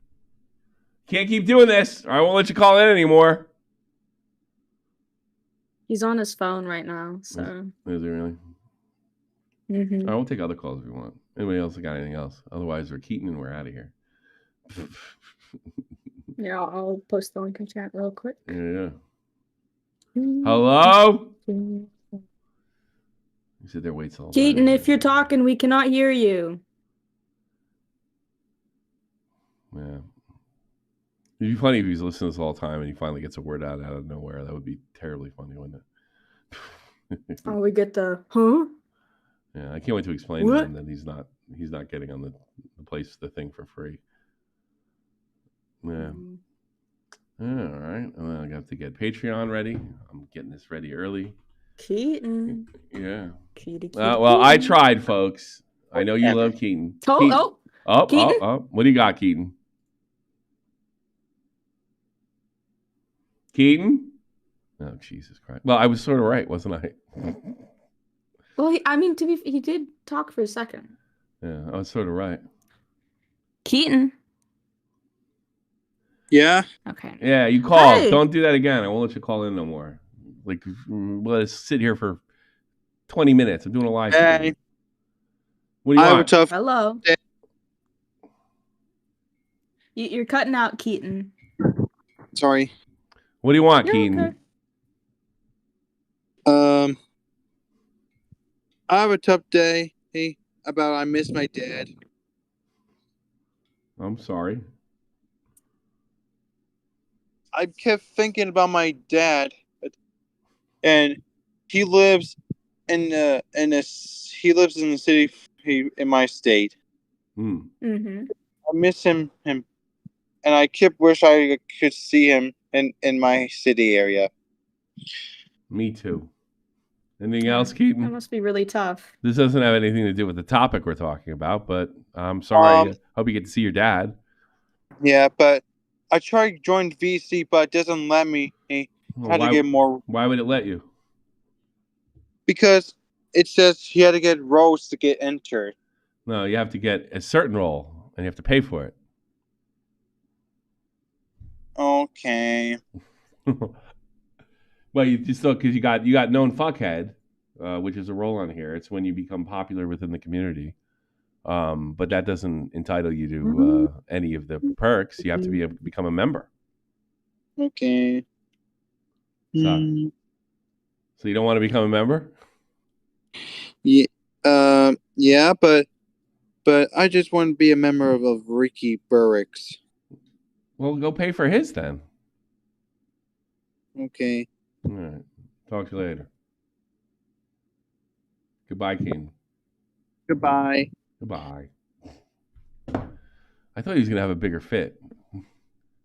[SPEAKER 3] Can't keep doing this, or I won't let you call in anymore.
[SPEAKER 4] He's on his phone right now, so.
[SPEAKER 3] Is he really?
[SPEAKER 4] Mm-hmm.
[SPEAKER 3] I won't take other calls if you want. Anybody else got anything else? Otherwise, we're Keaton and we're out of here.
[SPEAKER 4] Yeah, I'll post the link in chat real quick.
[SPEAKER 3] Yeah. Hello? You sit there, wait till.
[SPEAKER 4] Keaton, if you're talking, we cannot hear you.
[SPEAKER 3] Yeah. It'd be funny if he's listening to this all the time and he finally gets a word out of nowhere. That would be terribly funny, wouldn't it?
[SPEAKER 4] Oh, we get the huh?
[SPEAKER 3] Yeah, I can't wait to explain to him that he's not getting on the thing for free. Yeah. All right. Well, I have to get Patreon ready. I'm getting this ready early.
[SPEAKER 4] Keaton.
[SPEAKER 3] Yeah.
[SPEAKER 4] Keaton.
[SPEAKER 3] Well, I tried, folks. I know you love Keaton.
[SPEAKER 4] Keaton.
[SPEAKER 3] What do you got, Keaton? Keaton? Oh, Jesus Christ. Well, I was sort of right, wasn't I?
[SPEAKER 4] Well, he did talk for a second.
[SPEAKER 3] Yeah, I was sort of right.
[SPEAKER 4] Keaton.
[SPEAKER 17] Yeah.
[SPEAKER 4] Okay.
[SPEAKER 3] Yeah, you called.
[SPEAKER 4] Hey.
[SPEAKER 3] Don't do that again. I won't let you call in no more. Like, let's sit here for 20 minutes. I'm doing a live stream.
[SPEAKER 17] Hey.
[SPEAKER 3] What do you want?
[SPEAKER 4] Hello. You're cutting out, Keaton.
[SPEAKER 17] Sorry.
[SPEAKER 3] What do you want,
[SPEAKER 4] You're
[SPEAKER 3] Keaton?
[SPEAKER 17] Okay. I have a tough day. About I miss my dad.
[SPEAKER 3] I'm sorry.
[SPEAKER 17] I kept thinking about my dad, and he lives in the city in my state.
[SPEAKER 4] Mm-hmm.
[SPEAKER 17] I miss him, and I kept wish I could see him in my city area.
[SPEAKER 3] Me too. Anything else, Keaton?
[SPEAKER 4] That must be really tough.
[SPEAKER 3] This doesn't have anything to do with the topic we're talking about, but I'm sorry. Hope you get to see your dad.
[SPEAKER 17] Yeah, but I tried to join VC, but it doesn't let me.
[SPEAKER 3] Well,
[SPEAKER 17] Had to get more
[SPEAKER 3] Why would it let you?
[SPEAKER 17] because it says you had to get roles to get entered.
[SPEAKER 3] No, you have to get a certain role, and you have to pay for it.
[SPEAKER 17] Okay.
[SPEAKER 3] Well, you just thought because you got known fuckhead, which is a role on here. It's when you become popular within the community, but that doesn't entitle you to any of the perks. You have to become a member.
[SPEAKER 17] Okay.
[SPEAKER 3] So you don't want to become a member?
[SPEAKER 17] Yeah. Yeah, but I just want to be a member of Ricky Burrick's.
[SPEAKER 3] Well, go pay for his then.
[SPEAKER 17] Okay.
[SPEAKER 3] All right. Talk to you later. Goodbye, Keaton.
[SPEAKER 17] Goodbye.
[SPEAKER 3] Goodbye. I thought he was gonna have a bigger fit.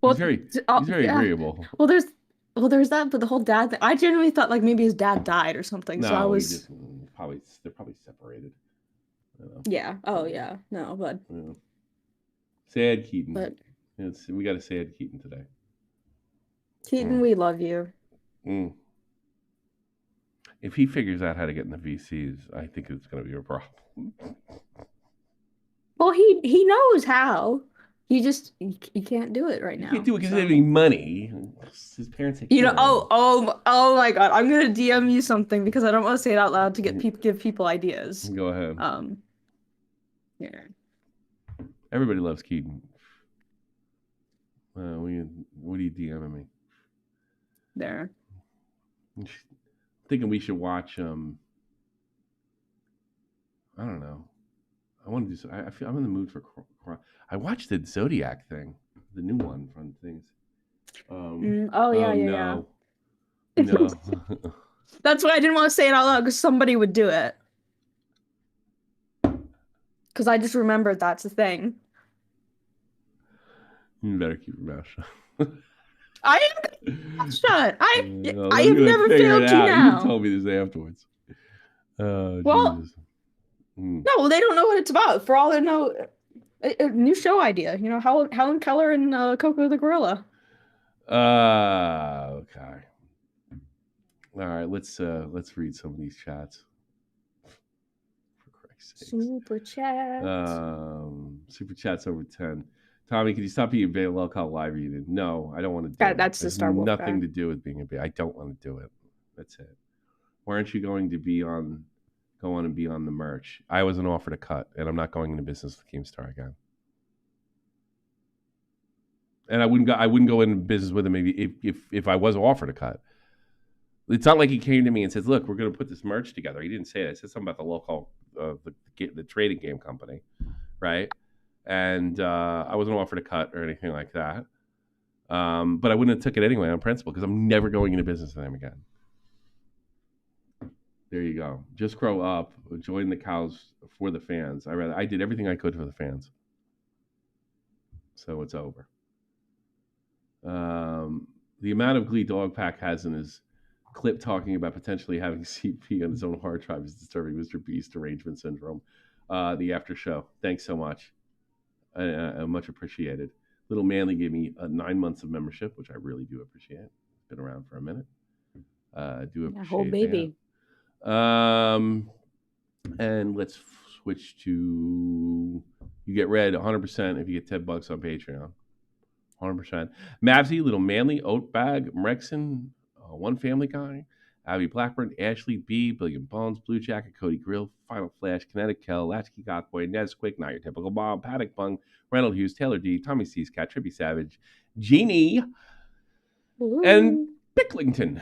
[SPEAKER 4] Well,
[SPEAKER 3] he's very agreeable.
[SPEAKER 4] Well, there's that, but the whole dad thing. I genuinely thought like maybe his dad died or something.
[SPEAKER 3] No,
[SPEAKER 4] so I was
[SPEAKER 3] they're probably separated.
[SPEAKER 4] Yeah. Oh yeah. No, but
[SPEAKER 3] Yeah. Sad Keaton.
[SPEAKER 4] But
[SPEAKER 3] we got a sad Keaton today.
[SPEAKER 4] Keaton, we love you.
[SPEAKER 3] If he figures out how to get in the VCs, I think it's going to be a problem.
[SPEAKER 4] Well, he knows how. You can't do it right now.
[SPEAKER 3] He can't do it because he doesn't have any money. His parents take care of him.
[SPEAKER 4] Oh my God! I'm gonna DM you something because I don't want to say it out loud to give people ideas.
[SPEAKER 3] Go ahead.
[SPEAKER 4] Yeah.
[SPEAKER 3] Everybody loves Keaton. What are you DMing me?
[SPEAKER 4] There.
[SPEAKER 3] I'm thinking we should watch. I don't know. I want to do. I feel I'm in the mood for. I watched the Zodiac thing, the new one from things.
[SPEAKER 4] Yeah.
[SPEAKER 3] No.
[SPEAKER 4] That's why I didn't want to say it out loud because somebody would do it. Because I just remembered that's the thing.
[SPEAKER 3] You better keep your mouth shut.
[SPEAKER 4] I am shut. I have never failed you now.
[SPEAKER 3] You told me this afterwards.
[SPEAKER 4] Well,
[SPEAKER 3] Jesus.
[SPEAKER 4] No, they don't know what it's about. For all they know, a new show idea. You know, Helen Keller and Coco the Gorilla.
[SPEAKER 3] Okay. All right, let's read some of these chats. For Christ's sake.
[SPEAKER 4] Super chat.
[SPEAKER 3] Super chats over 10. Tommy, can you stop being a lolcow live reading? No, I don't want to do it.
[SPEAKER 4] That's the Star Wars
[SPEAKER 3] nothing
[SPEAKER 4] guy.
[SPEAKER 3] to do with being a I don't want to do it. That's it. Why aren't you going to go on and be on the merch? I wasn't offered a cut, and I'm not going into business with Keemstar again. And I wouldn't go into business with him maybe if I was offered a cut. It's not like he came to me and says, "Look, we're going to put this merch together." He didn't say that. He said something about the local the trading game company, right? And I wasn't offered a cut or anything like that. But I wouldn't have took it anyway on principle because I'm never going into business with him again. There you go. Just grow up. Join the cows for the fans. I did everything I could for the fans. So it's over. The amount of glee DOGPACK has in his clip talking about potentially having CP on his own hard drive is disturbing. MrBeast derangement syndrome. The after show. Thanks so much. Much appreciated. Little Manly gave me 9 months of membership, which I really do appreciate. Been around for a minute. Do appreciate
[SPEAKER 4] whole baby.
[SPEAKER 3] that. And let's switch to you get read 100% if you get $10 on Patreon. 100%. Mavsy, Little Manly, Oatbag, Mrexon, One Family Guy, Abby Blackburn, Ashley B, Billion Bones, Blue Jacket, Cody Grill, Final Flash, Kinetic Kel, Latchkey Gothboy, Nesquik, Not Your Typical Bob, Paddock Bung, Reynold Hughes, Taylor D, Tommy C's Cat, Trippy Savage, Jeannie, and Picklington.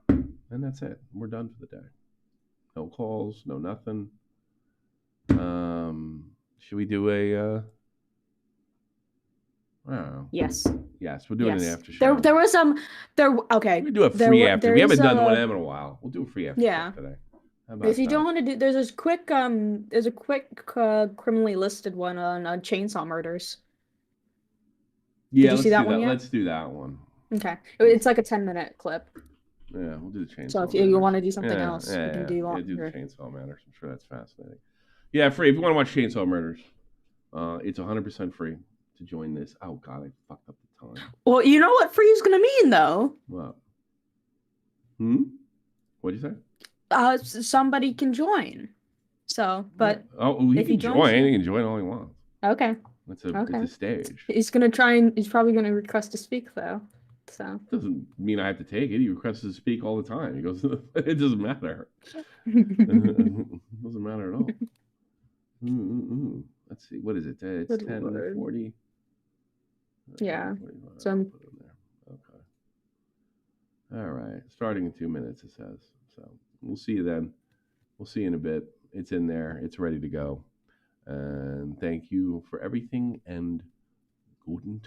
[SPEAKER 3] And that's it. We're done for the day. No calls, no nothing. Should we do a I don't know.
[SPEAKER 4] Yes.
[SPEAKER 3] Yes, we'll do it in the after show.
[SPEAKER 4] There was okay.
[SPEAKER 3] We do a free after. We haven't done one of them in a while. We'll do a free after show today. about
[SPEAKER 4] If you
[SPEAKER 3] that?
[SPEAKER 4] don't want to do, there's a quick criminally listed one on chainsaw murders.
[SPEAKER 3] Yeah,
[SPEAKER 4] Did you see that
[SPEAKER 3] do
[SPEAKER 4] one yet?
[SPEAKER 3] Let's do that one.
[SPEAKER 4] Okay, it's like a 10-minute clip.
[SPEAKER 3] Yeah, we'll do the chainsaw.
[SPEAKER 4] So if you want to do something else,
[SPEAKER 3] yeah,
[SPEAKER 4] you can do
[SPEAKER 3] do
[SPEAKER 4] longer.
[SPEAKER 3] the chainsaw matters. I'm sure that's fascinating. Yeah, free. If you want to watch Chainsaw Murders, it's 100% free to join this. Oh God, I fucked up the time.
[SPEAKER 4] Well, you know what free is gonna mean though.
[SPEAKER 3] What? What'd you say?
[SPEAKER 4] Somebody can join. So, but
[SPEAKER 3] he
[SPEAKER 4] if
[SPEAKER 3] can join. He can join all he wants.
[SPEAKER 4] Okay.
[SPEAKER 3] It's a stage.
[SPEAKER 4] He's gonna try and he's probably gonna request to speak though. So
[SPEAKER 3] Doesn't mean I have to take it. He requests to speak all the time. He goes, it doesn't matter. It doesn't matter at all. Let's see. What is it? It's
[SPEAKER 4] Good
[SPEAKER 3] 10:40.
[SPEAKER 4] Yeah. So
[SPEAKER 3] Okay. All right. Starting in 2 minutes, it says. So we'll see you then. We'll see you in a bit. It's in there. It's ready to go. And thank you for everything and guten